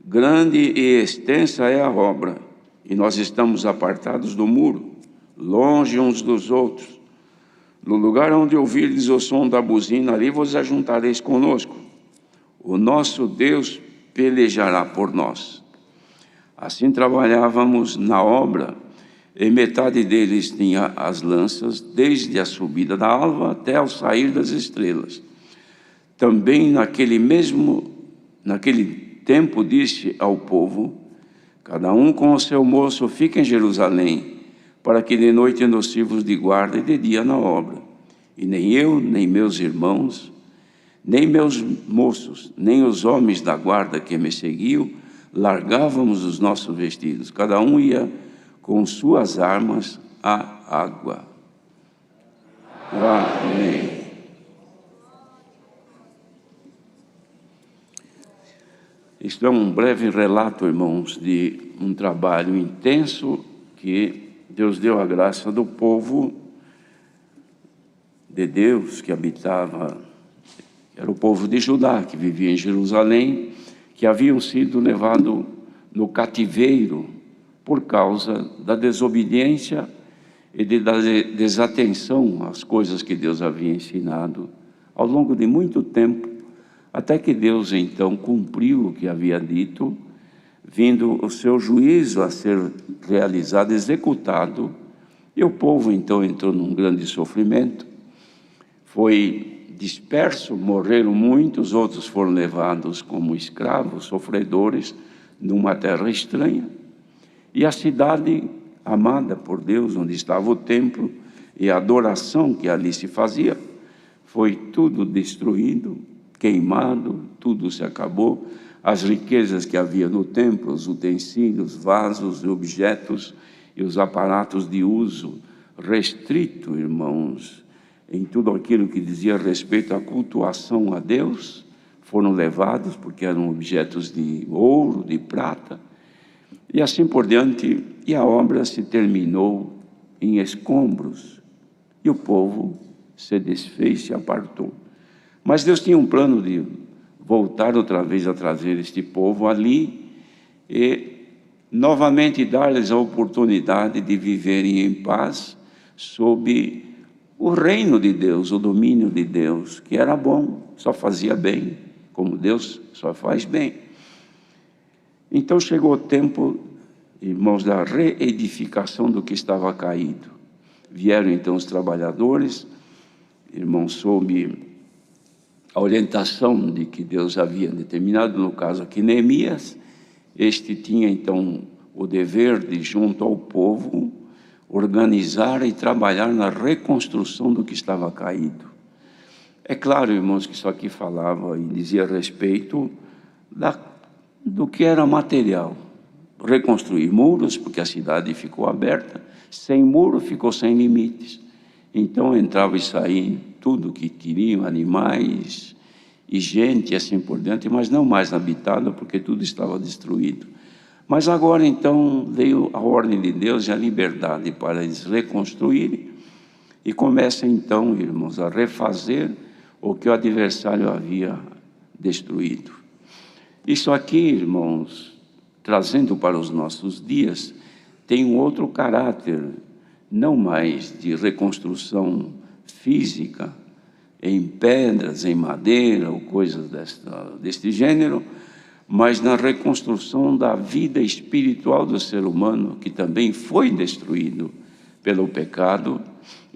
grande e extensa é a obra, e nós estamos apartados do muro, longe uns dos outros. No lugar onde ouvirdes o som da buzina, ali vos ajuntareis conosco. O nosso Deus pelejará por nós. Assim trabalhávamos na obra, e metade deles tinha as lanças, desde a subida da alva até ao sair das estrelas. Também naquele tempo disse ao povo: cada um com o seu moço fica em Jerusalém, para que de noite nos sirvos de guarda e de dia na obra. E nem eu, nem meus irmãos, nem meus moços, nem os homens da guarda que me seguiam, largávamos os nossos vestidos. Cada um ia com suas armas à água. Amém. Isto é um breve relato, irmãos, de um trabalho intenso que Deus deu a graça do povo de Deus que habitava, era o povo de Judá, que vivia em Jerusalém, que haviam sido levados no cativeiro por causa da desobediência e da desatenção às coisas que Deus havia ensinado ao longo de muito tempo, até que Deus então cumpriu o que havia dito, vindo o seu juízo a ser realizado, executado, e o povo então entrou num grande sofrimento, foi disperso, morreram muitos, outros foram levados como escravos, sofredores, numa terra estranha, e a cidade amada por Deus, onde estava o templo e a adoração que ali se fazia, foi tudo destruído, queimado, tudo se acabou. As riquezas que havia no templo, os utensílios, vasos, objetos e os aparatos de uso restrito, irmãos, em tudo aquilo que dizia respeito à cultuação a Deus, foram levados porque eram objetos de ouro, de prata, e assim por diante, e a obra se terminou em escombros, e o povo se desfez, se apartou. Mas Deus tinha um plano de voltar outra vez a trazer este povo ali e novamente dar-lhes a oportunidade de viverem em paz sob o reino de Deus, o domínio de Deus, que era bom, só fazia bem, como Deus só faz bem. Então chegou o tempo, irmãos, da reedificação do que estava caído. Vieram então os trabalhadores, irmãos, sob a orientação de que Deus havia determinado, no caso aqui Neemias, este tinha então o dever de, junto ao povo, organizar e trabalhar na reconstrução do que estava caído. É claro, irmãos, que isso aqui falava e dizia a respeito do que era material. Reconstruir muros, porque a cidade ficou aberta, sem muro ficou sem limites. Então entrava e saía tudo que queriam, animais e gente, assim por diante, mas não mais habitado, porque tudo estava destruído. Mas agora então veio a ordem de Deus e a liberdade para eles reconstruírem, e começa então, irmãos, a refazer o que o adversário havia destruído. Isso aqui, irmãos, trazendo para os nossos dias, tem um outro caráter, não mais de reconstrução física, em pedras, em madeira ou coisas deste gênero, mas na reconstrução da vida espiritual do ser humano, que também foi destruído pelo pecado,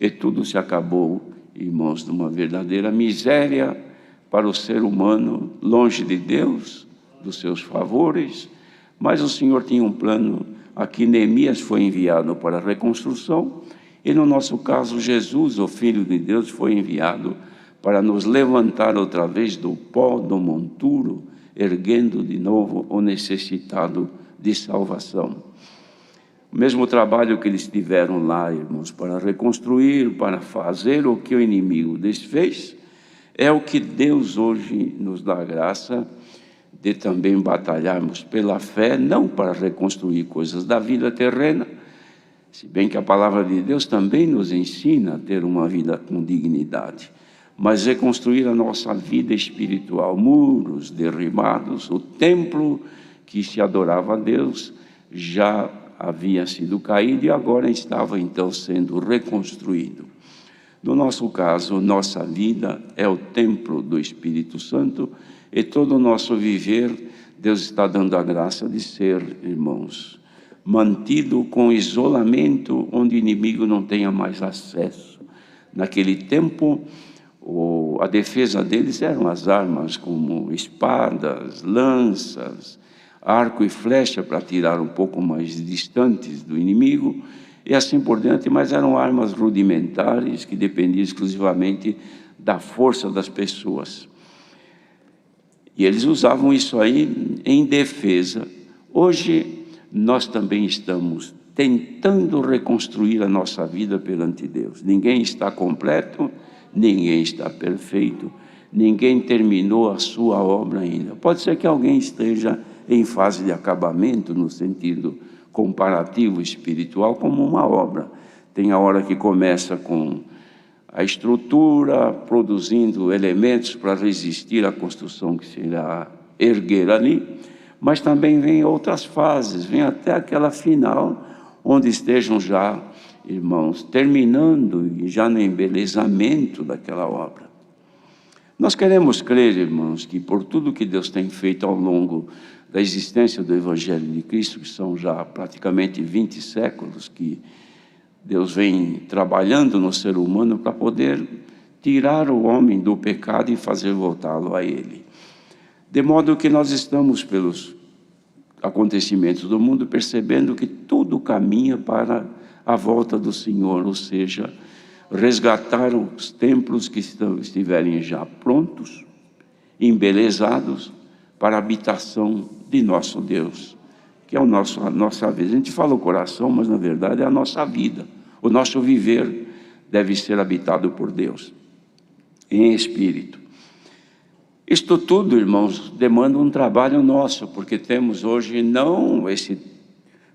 e tudo se acabou, irmãos, numa verdadeira miséria para o ser humano, longe de Deus, dos seus favores. Mas o Senhor tinha um plano. Aqui Neemias foi enviado para a reconstrução, e no nosso caso Jesus, o Filho de Deus, foi enviado para nos levantar outra vez do pó do monturo, erguendo de novo o necessitado de salvação. O mesmo trabalho que eles tiveram lá, irmãos, para reconstruir, para fazer o que o inimigo desfez, é o que Deus hoje nos dá a graça de também batalharmos pela fé, não para reconstruir coisas da vida terrena, se bem que a palavra de Deus também nos ensina a ter uma vida com dignidade, mas reconstruir a nossa vida espiritual, muros derribados, o templo que se adorava a Deus já havia sido caído e agora estava então sendo reconstruído. No nosso caso, nossa vida é o templo do Espírito Santo e todo o nosso viver, Deus está dando a graça de ser, irmãos, mantido com isolamento, onde o inimigo não tenha mais acesso. Naquele tempo, a defesa deles eram as armas como espadas, lanças, arco e flecha para tirar um pouco mais distantes do inimigo, e assim por diante, mas eram armas rudimentares que dependiam exclusivamente da força das pessoas. E eles usavam isso aí em defesa. Hoje, nós também estamos tentando reconstruir a nossa vida perante Deus. Ninguém está completo, ninguém está perfeito, ninguém terminou a sua obra ainda. Pode ser que alguém esteja em fase de acabamento, no sentido comparativo espiritual, como uma obra. Tem a hora que começa com a estrutura, produzindo elementos para resistir à construção que se irá erguer ali, mas também vem outras fases, vem até aquela final, onde estejam já, irmãos, terminando e já no embelezamento daquela obra. Nós queremos crer, irmãos, que por tudo que Deus tem feito ao longo da existência do Evangelho de Cristo, que são já praticamente 20 séculos que Deus vem trabalhando no ser humano para poder tirar o homem do pecado e fazer voltá-lo a Ele. De modo que nós estamos, pelos acontecimentos do mundo, percebendo que tudo caminha para a volta do Senhor, ou seja, resgatar os templos que estiverem já prontos, embelezados, para a habitação de nosso Deus, que é a nossa vida. A gente fala o coração, mas na verdade é a nossa vida. O nosso viver deve ser habitado por Deus, em espírito. Isto tudo, irmãos, demanda um trabalho nosso, porque temos hoje não esse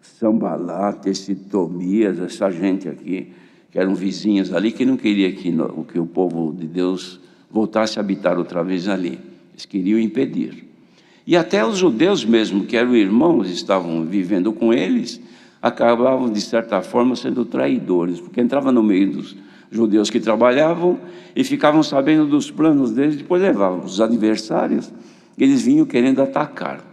Sambalat, esse Tobias, essa gente aqui, que eram vizinhos ali, que não queria que o povo de Deus voltasse a habitar outra vez ali. Eles queriam impedir. E até os judeus mesmo, que eram irmãos, estavam vivendo com eles, acabavam, de certa forma, sendo traidores, porque entravam no meio dos judeus que trabalhavam e ficavam sabendo dos planos deles, depois levavam os adversários, eles vinham querendo atacar.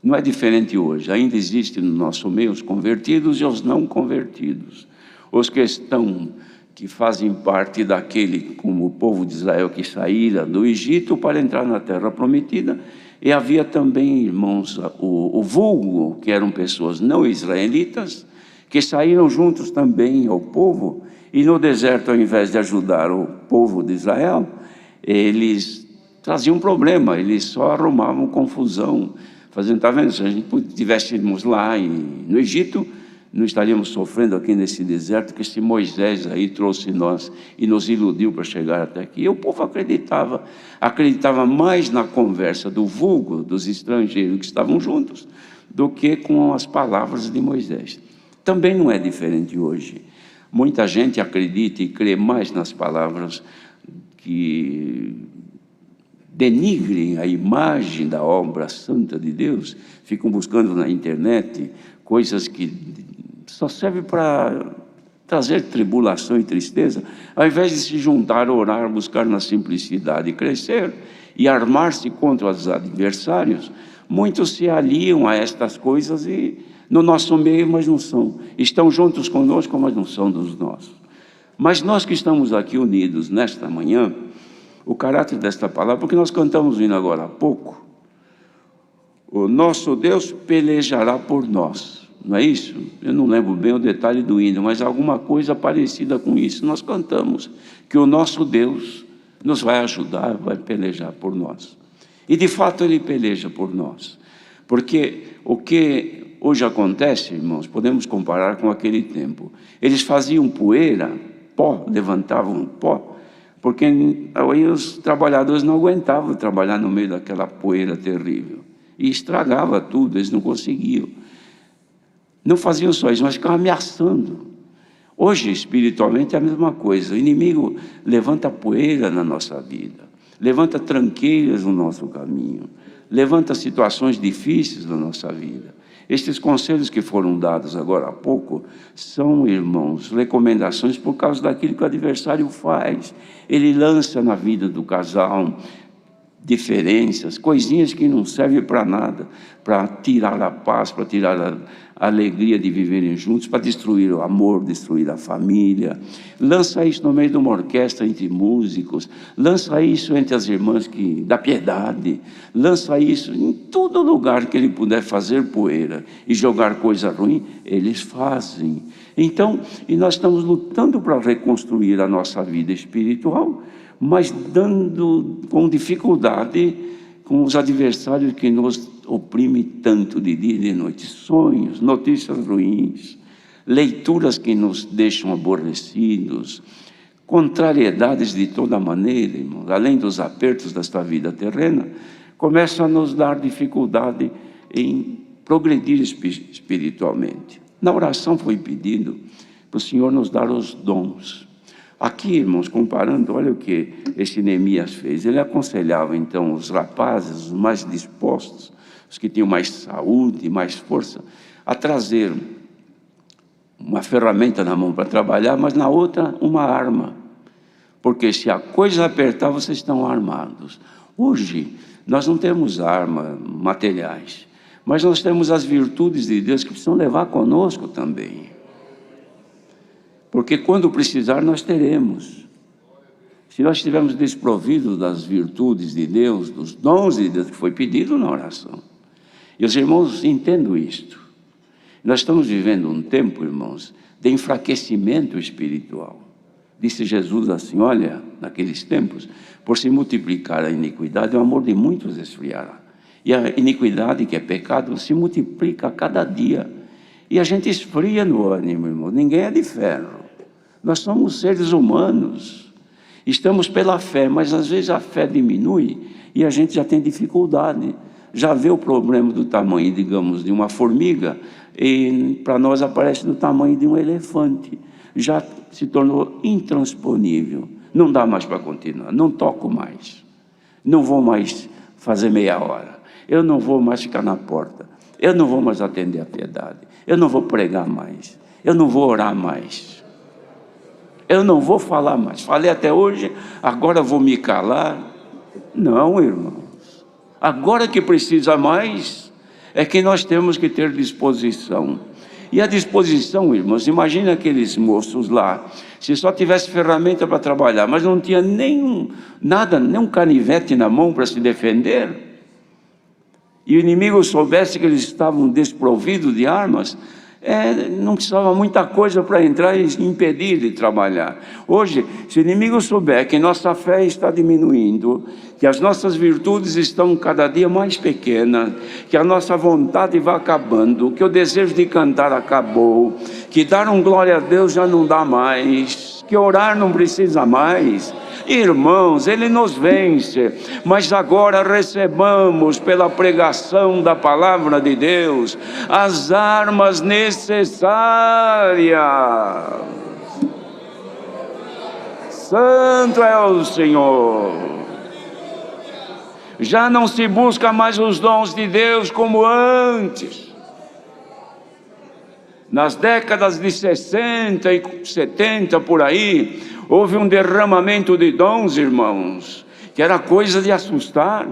Não é diferente hoje, ainda existe no nosso meio os convertidos e os não convertidos. Os que fazem parte daquele, como o povo de Israel que saíra do Egito para entrar na terra prometida, e havia também, irmãos, o vulgo, que eram pessoas não israelitas, que saíram juntos também ao povo, e no deserto, ao invés de ajudar o povo de Israel, eles traziam um problema, eles só arrumavam confusão, fazendo, está vendo, se a gente estivéssemos lá no Egito, não estaríamos sofrendo aqui nesse deserto, que esse Moisés aí trouxe nós e nos iludiu para chegar até aqui. E o povo acreditava mais na conversa do vulgo, dos estrangeiros que estavam juntos, do que com as palavras de Moisés. Também não é diferente hoje. Muita gente acredita e crê mais nas palavras que denigrem a imagem da obra santa de Deus, ficam buscando na internet coisas que só servem para trazer tribulação e tristeza, ao invés de se juntar, orar, buscar na simplicidade e crescer, e armar-se contra os adversários, Muitos se aliam a estas coisas e no nosso meio, mas não são. Estão juntos conosco, mas não são dos nossos. Mas nós que estamos aqui unidos nesta manhã, o caráter desta palavra, porque nós cantamos vindo agora há pouco, o nosso Deus pelejará por nós, não é isso? Eu não lembro bem o detalhe do hino, mas alguma coisa parecida com isso. Nós cantamos que o nosso Deus nos vai ajudar, vai pelejar por nós. E de fato Ele peleja por nós, porque o que hoje acontece, irmãos, podemos comparar com aquele tempo. Eles faziam poeira, pó, levantavam pó, porque aí os trabalhadores não aguentavam trabalhar no meio daquela poeira terrível, e estragava tudo, eles não conseguiam. Não faziam só isso, mas ficavam ameaçando. Hoje, espiritualmente, é a mesma coisa. O inimigo levanta poeira na nossa vida, levanta tranqueiras no nosso caminho, levanta situações difíceis na nossa vida. Estes conselhos que foram dados agora há pouco são, irmãos, recomendações por causa daquilo que o adversário faz. Ele lança na vida do casal diferenças, coisinhas que não servem para nada, para tirar a paz, para tirar a alegria de viverem juntos, para destruir o amor, destruir a família. Lança isso no meio de uma orquestra entre músicos, lança isso entre as irmãs da piedade, lança isso em todo lugar que ele puder fazer poeira e jogar coisa ruim, eles fazem. Então, e nós estamos lutando para reconstruir a nossa vida espiritual, mas dando com dificuldade com os adversários que nos oprimem tanto de dia e de noite. Sonhos, notícias ruins, leituras que nos deixam aborrecidos, contrariedades de toda maneira, irmãos, além dos apertos desta vida terrena, começam a nos dar dificuldade em progredir espiritualmente. Na oração foi pedido para o Senhor nos dar os dons. Aqui, irmãos, comparando, olha o que esse Neemias fez. Ele aconselhava, então, os rapazes, os mais dispostos, os que tinham mais saúde, mais força, a trazer uma ferramenta na mão para trabalhar, mas na outra uma arma. Porque se a coisa apertar, vocês estão armados. Hoje, nós não temos armas materiais, mas nós temos as virtudes de Deus que precisam levar conosco também. Porque quando precisar, nós teremos. Se nós estivermos desprovidos das virtudes de Deus, dos dons de Deus que foi pedido na oração. E os irmãos entendam isto. Nós estamos vivendo um tempo, irmãos, de enfraquecimento espiritual. Disse Jesus assim, olha, naqueles tempos, por se multiplicar a iniquidade, o amor de muitos esfriará. E a iniquidade, que é pecado, se multiplica a cada dia. E a gente esfria no ânimo, irmão. Ninguém é de ferro. Nós somos seres humanos. Estamos pela fé, mas às vezes a fé diminui e a gente já tem dificuldade. Já vê o problema do tamanho, digamos, de uma formiga e para nós aparece do tamanho de um elefante. Já se tornou intransponível. Não dá mais para continuar. Não toco mais. Não vou mais fazer meia hora. Eu não vou mais ficar na porta. Eu não vou mais atender a piedade. Eu não vou pregar mais. Eu não vou orar mais. Eu não vou falar mais. Falei até hoje, agora vou me calar. Não, irmãos. Agora que precisa mais, é que nós temos que ter disposição. E a disposição, irmãos, imagina aqueles moços lá, se só tivesse ferramenta para trabalhar, mas não tinha nem um canivete na mão para se defender, e o inimigo soubesse que eles estavam desprovidos de armas, não precisava muita coisa para entrar e impedir de trabalhar. Hoje, se o inimigo souber que nossa fé está diminuindo, que as nossas virtudes estão cada dia mais pequenas, que a nossa vontade vai acabando, que o desejo de cantar acabou, que dar um glória a Deus já não dá mais, que orar não precisa mais, irmãos, Ele nos vence, mas agora recebamos pela pregação da palavra de Deus as armas necessárias. Santo é o Senhor. Já não se busca mais os dons de Deus como antes. Nas décadas de 60 e 70 por aí, houve um derramamento de dons, irmãos, que era coisa de assustar.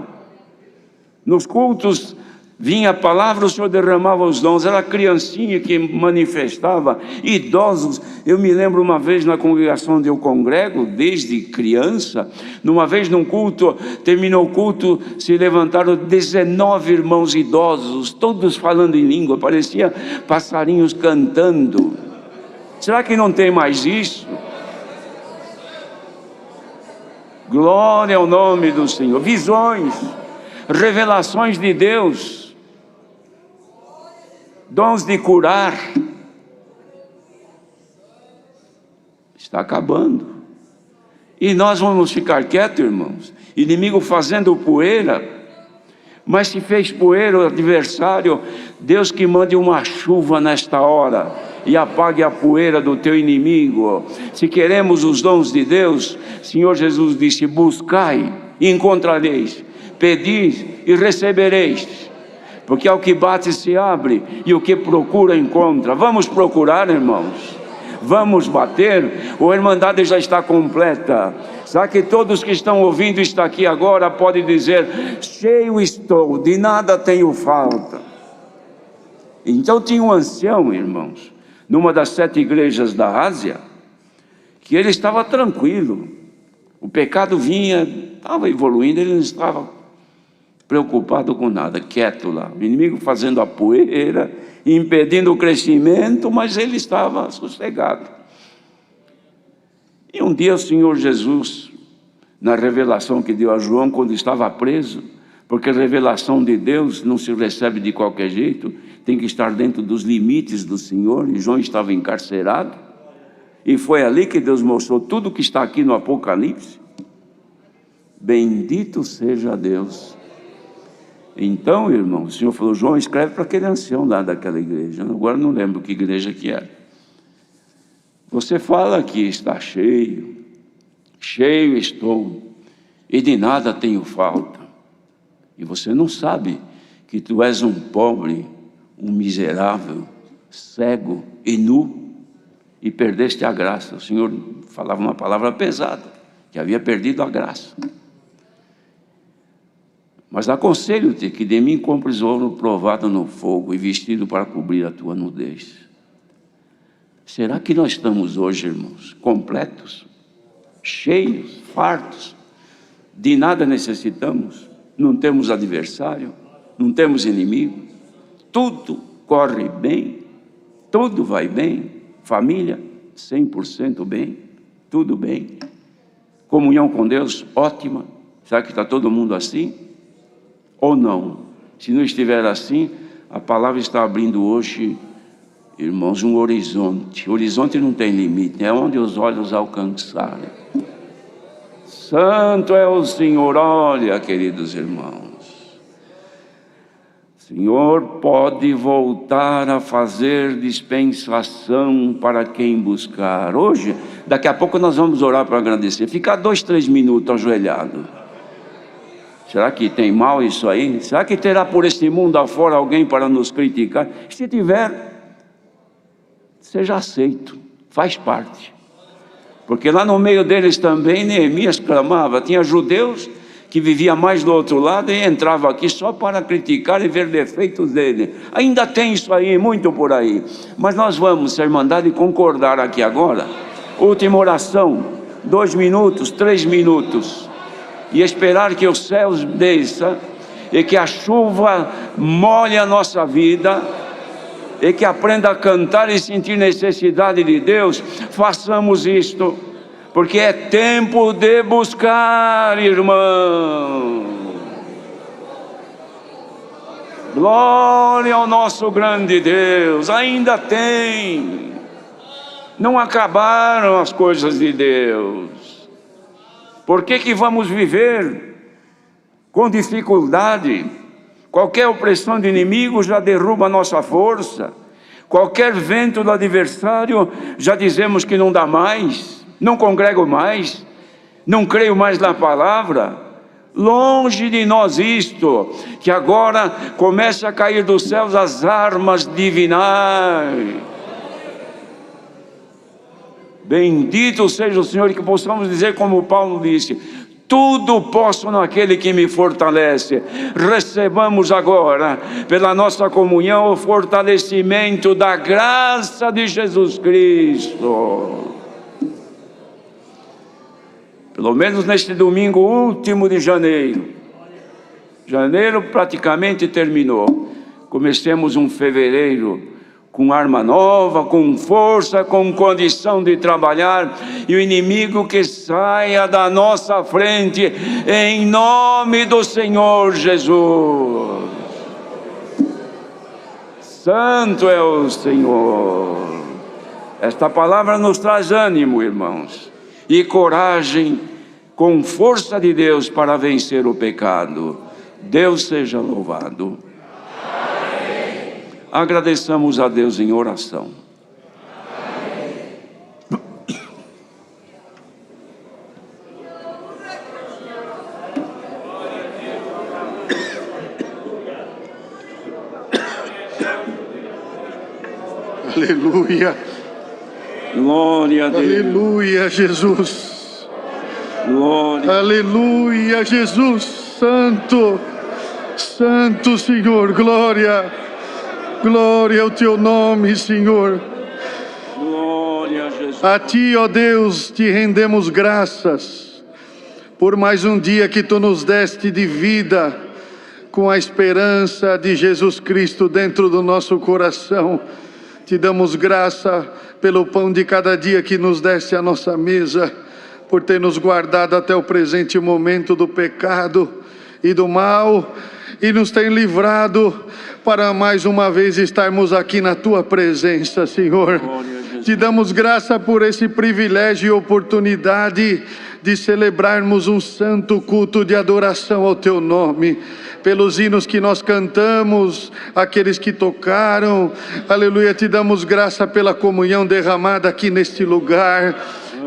Nos cultos Vinha a palavra, o Senhor derramava os dons. Era a criancinha que manifestava, idosos. Eu me lembro uma vez na congregação onde eu congrego, desde criança, numa vez num culto, terminou o culto, se levantaram 19 irmãos idosos, todos falando em língua, parecia passarinhos cantando. Será que não tem mais isso? Glória ao nome do Senhor. Visões, revelações de Deus, dons de curar. Está acabando. E nós vamos ficar quietos, irmãos? Inimigo fazendo poeira. Mas se fez poeira o adversário, Deus que mande uma chuva nesta hora e apague a poeira do teu inimigo. Se queremos os dons de Deus, Senhor Jesus disse: buscai e encontrareis, pedis e recebereis, porque ao que bate se abre e o que procura encontra. Vamos procurar, irmãos, vamos bater. A Irmandade já está completa. Será que todos que estão ouvindo está aqui agora podem dizer: cheio estou, de nada tenho falta? Então tinha um ancião, irmãos, numa das 7 igrejas da Ásia, que ele estava tranquilo. O pecado vinha, estava evoluindo, ele não estava preocupado com nada, quieto lá. O inimigo fazendo a poeira, impedindo o crescimento, mas ele estava sossegado. E um dia o Senhor Jesus, na revelação que deu a João quando estava preso, porque a revelação de Deus não se recebe de qualquer jeito, tem que estar dentro dos limites do Senhor, e João estava encarcerado, e foi ali que Deus mostrou tudo que está aqui no Apocalipse. Bendito seja Deus. Então, irmão, o Senhor falou: João, escreve para aquele ancião lá daquela igreja. Agora não lembro que igreja que era. Você fala que está cheio, cheio estou, e de nada tenho falta. E você não sabe que tu és um pobre, um miserável, cego e nu, e perdeste a graça. O Senhor falava uma palavra pesada, que havia perdido a graça. Mas aconselho-te que de mim compres ouro provado no fogo e vestido para cobrir a tua nudez. Será que nós estamos hoje, irmãos, completos, cheios, fartos, de nada necessitamos? Não temos adversário, não temos inimigo, tudo corre bem, tudo vai bem, família 100% bem, tudo bem, comunhão com Deus ótima. Será que está todo mundo assim? Ou não? Se não estiver assim, a palavra está abrindo hoje, irmãos, um horizonte. O horizonte não tem limite, é onde os olhos alcançarem. Santo é o Senhor. Olha, queridos irmãos, o Senhor pode voltar a fazer dispensação para quem buscar. Hoje, daqui a pouco nós vamos orar para agradecer. Ficar 2, 3 minutos ajoelhado. Será que tem mal isso aí? Será que terá por este mundo afora alguém para nos criticar? Se tiver, seja aceito, faz parte. Porque lá no meio deles também Neemias clamava. Tinha judeus que viviam mais do outro lado e entravam aqui só para criticar e ver defeitos dele. Ainda tem isso aí, muito por aí. Mas nós vamos, Irmandade, concordar aqui agora. Última oração, 2 minutos, 3 minutos. E esperar que os céus desçam e que a chuva molhe a nossa vida, e que aprenda a cantar e sentir necessidade de Deus. Façamos isto, porque é tempo de buscar, irmão. Glória ao nosso grande Deus. Ainda tem, não acabaram as coisas de Deus. Por que vamos viver com dificuldade? Qualquer opressão de inimigo já derruba a nossa força. Qualquer vento do adversário já dizemos que não dá mais, não congrego mais, não creio mais na palavra. Longe de nós isto, que agora começa a cair dos céus as armas divinais. Bendito seja o Senhor, e que possamos dizer como Paulo disse: Tudo posso naquele que me fortalece. Recebamos agora, pela nossa comunhão, o fortalecimento da graça de Jesus Cristo. Pelo menos neste domingo último de janeiro. Janeiro praticamente terminou. Comecemos um fevereiro com arma nova, com força, com condição de trabalhar, e o inimigo que saia da nossa frente, em nome do Senhor Jesus. Santo é o Senhor. Esta palavra nos traz ânimo, irmãos, e coragem, com força de Deus para vencer o pecado. Deus seja louvado. Agradeçamos a Deus em oração. Aleluia. Glória a Deus. Aleluia, Jesus. Glória. Aleluia, Jesus. Santo, Santo Senhor, glória. Glória ao teu nome, Senhor. Glória a Jesus. A ti, ó Deus, te rendemos graças por mais um dia que tu nos deste de vida, com a esperança de Jesus Cristo dentro do nosso coração. Te damos graça pelo pão de cada dia que nos deste à nossa mesa, por ter nos guardado até o presente momento do pecado e do mal, e nos tem livrado para mais uma vez estarmos aqui na tua presença, Senhor. Te damos graça por esse privilégio e oportunidade de celebrarmos um santo culto de adoração ao teu nome, pelos hinos que nós cantamos, aqueles que tocaram, aleluia. Te damos graça pela comunhão derramada aqui neste lugar,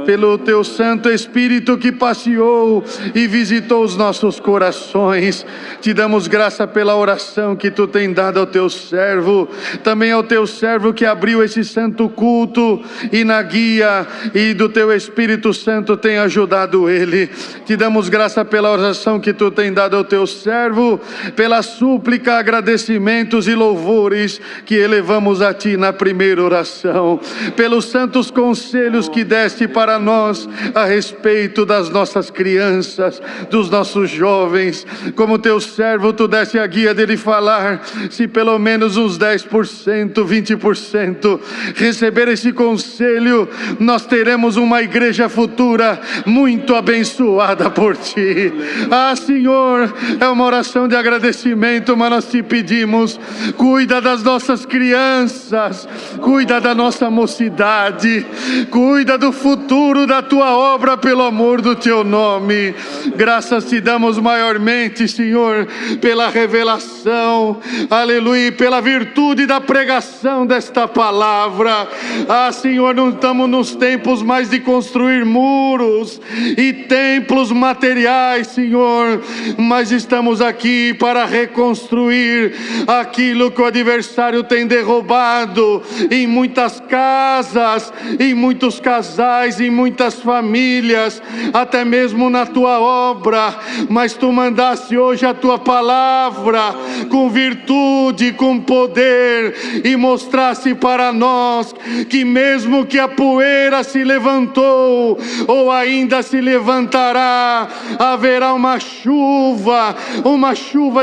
pelo teu Santo Espírito que passeou e visitou os nossos corações. Te damos graça pela oração que tu tem dado ao teu servo, também ao teu servo que abriu esse santo culto, e na guia e do teu Espírito Santo tem ajudado ele. Te damos graça pela oração que tu tem dado ao teu servo, pela súplica, agradecimentos e louvores que elevamos a ti na primeira oração, pelos santos conselhos que deste para nós a respeito das nossas crianças, dos nossos jovens. Como teu servo, tu deste a guia dele falar, se pelo menos uns 10%, 20% receber esse conselho, nós teremos uma igreja futura muito abençoada por ti. Ah, Senhor, é uma oração de agradecimento, mas nós te pedimos, cuida das nossas crianças, cuida da nossa mocidade, cuida do futuro da tua obra, pelo amor do teu nome. Graças te damos maiormente, Senhor, pela revelação, aleluia, e pela virtude da pregação desta palavra. Ah, Senhor, não estamos nos tempos mais de construir muros e templos materiais, Senhor, mas estamos aqui para reconstruir aquilo que o adversário tem derrubado em muitas casas, em muitos casais, em muitas famílias, até mesmo na tua obra. Mas tu mandaste hoje a tua palavra com virtude, com poder, e mostraste para nós que mesmo que a poeira se levantou ou ainda se levantará, haverá uma chuva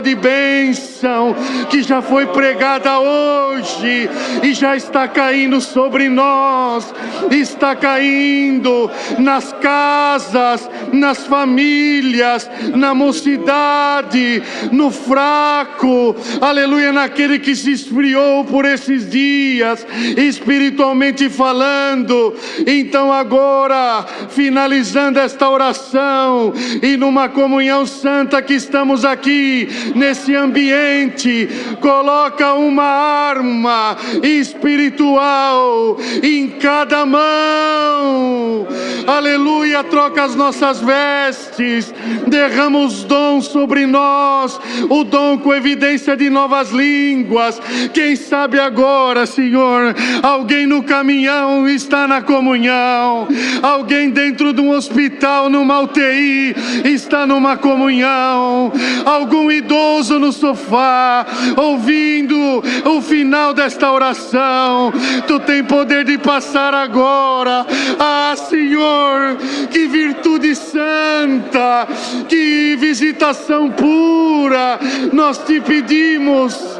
de bênção que já foi pregada hoje e já está caindo sobre nós, está caindo nas casas, nas famílias, na mocidade, no fraco, aleluia, naquele que se esfriou por esses dias, espiritualmente falando. Então agora, finalizando esta oração e numa comunhão santa que estamos aqui nesse ambiente, coloca uma arma espiritual em cada mão, unção. Aleluia, troca as nossas vestes, derrama os dons sobre nós, o dom com evidência de novas línguas. Quem sabe agora, Senhor, alguém no caminhão está na comunhão, alguém dentro de um hospital, numa UTI, está numa comunhão, algum idoso no sofá, ouvindo o final desta oração. Tu tem poder de passar agora. Ah, Senhor, que virtude santa, que visitação pura. Nós te pedimos,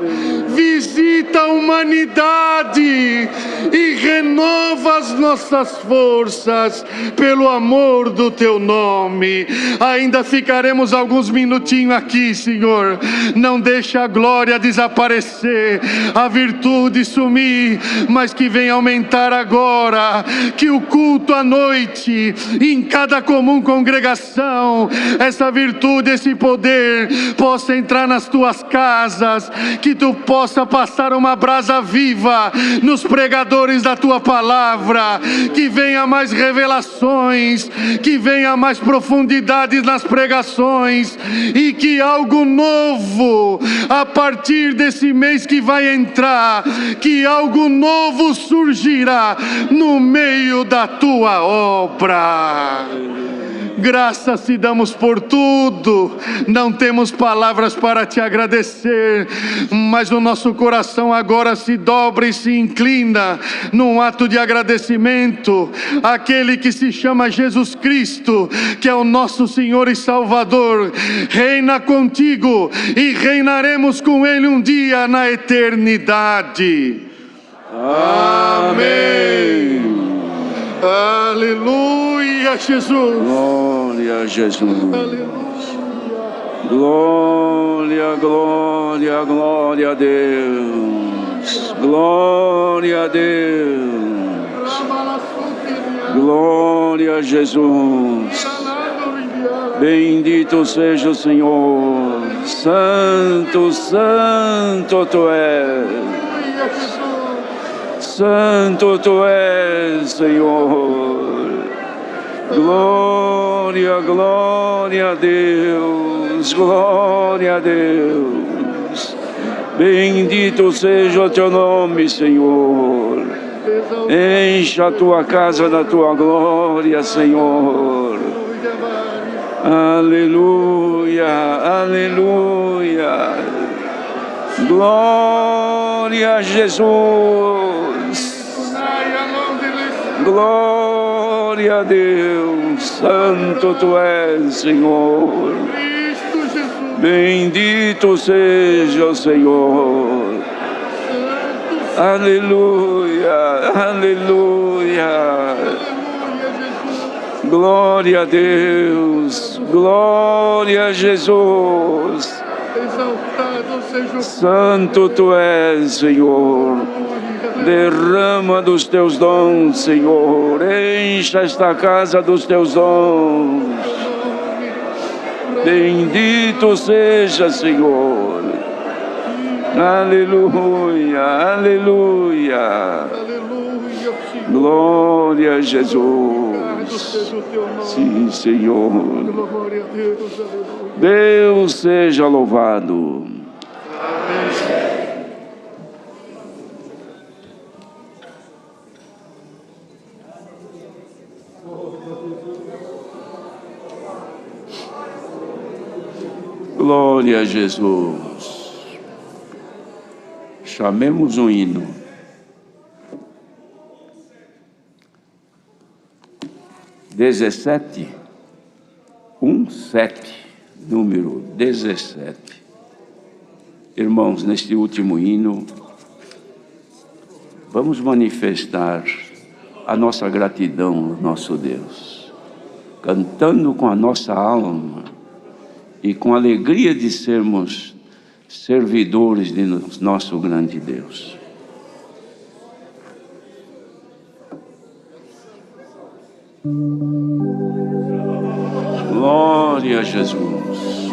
visita a humanidade e renova as nossas forças pelo amor do teu nome. Ainda ficaremos alguns minutinhos aqui, Senhor. Não deixa a glória desaparecer, a virtude sumir, mas que venha aumentar agora. Que o culto à noite, em cada comum congregação, essa virtude, esse poder possa entrar nas tuas casas, que tu possa passar uma brasa viva nos pregadores da tua palavra, que venha mais revelações, que venha mais profundidades nas pregações, e que algo novo, a partir desse mês que vai entrar, que algo novo surgirá no meio da tua obra. Graças te damos por tudo. Não temos palavras para te agradecer, mas o nosso coração agora se dobra e se inclina num ato de agradecimento àquele que se chama Jesus Cristo, que é o nosso Senhor e Salvador. Reina contigo e reinaremos com Ele um dia na eternidade. Amém. Aleluia, Jesus. Glória a Jesus. Aleluia. Glória, glória, glória a Deus. Glória a Deus. Glória a Jesus. Bendito seja o Senhor. Santo, santo tu és. Santo tu és, Senhor. Glória, glória a Deus. Glória a Deus. Bendito seja o teu nome, Senhor. Encha a tua casa da tua glória, Senhor. Aleluia, aleluia. Glória a Jesus. Glória a Deus. Santo tu és, Senhor. Bendito seja o Senhor. Aleluia, aleluia. Glória a Deus. Glória a Jesus. Santo tu és, Senhor. Derrama dos teus dons, Senhor. Encha esta casa dos teus dons. Bendito seja, Senhor. Aleluia, aleluia. Glória a Jesus. Sim, Senhor. Deus seja louvado. Glória a Jesus. Chamemos um hino. Dezessete, 17, número 17. Irmãos, neste último hino, vamos manifestar a nossa gratidão ao nosso Deus, cantando com a nossa alma e com a alegria de sermos servidores de nosso grande Deus. Glória a Jesus.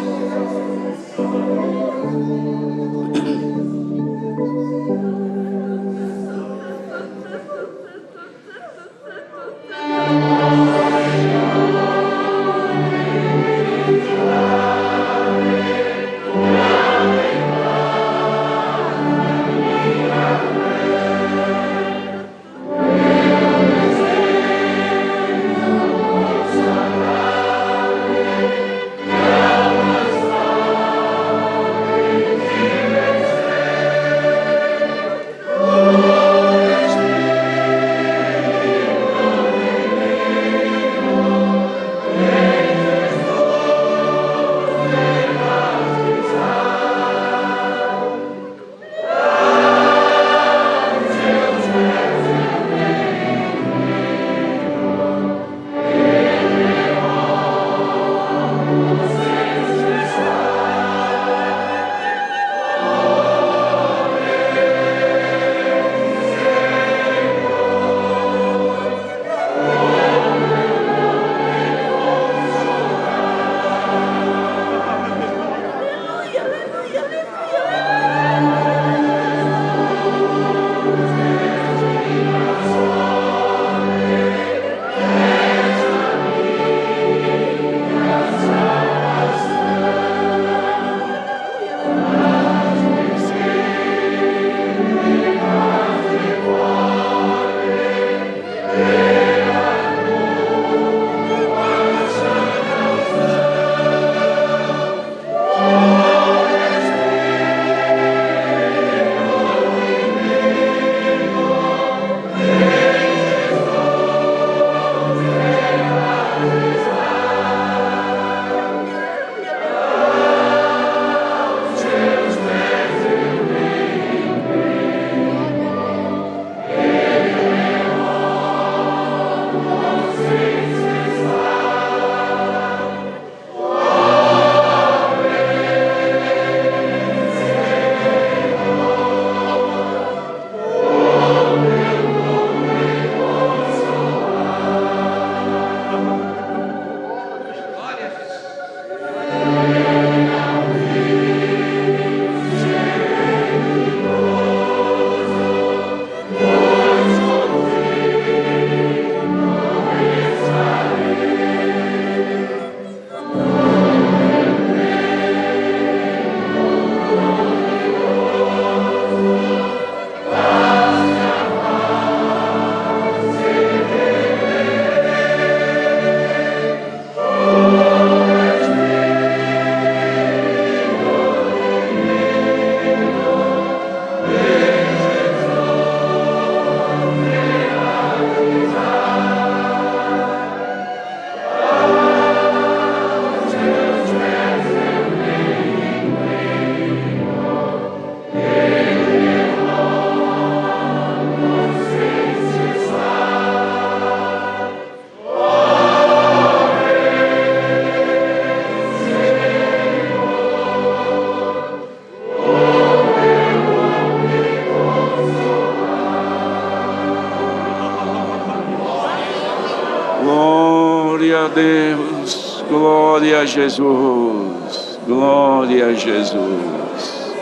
Glória a Deus, glória a Jesus, glória a Jesus.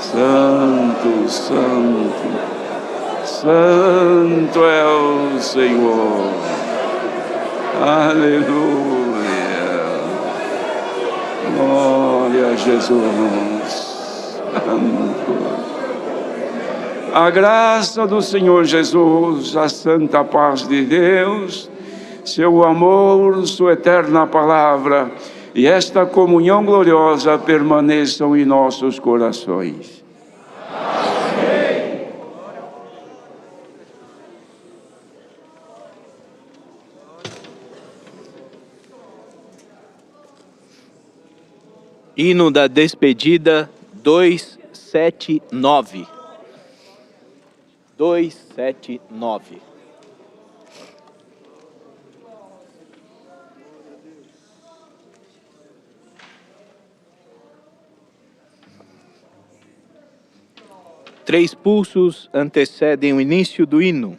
Santo, santo, santo é o Senhor. Aleluia. Glória a Jesus. Santo. A graça do Senhor Jesus, a santa paz de Deus, seu amor, sua eterna palavra e esta comunhão gloriosa permaneçam em nossos corações. Amém. Hino da despedida 279. 279. Três pulsos antecedem o início do hino.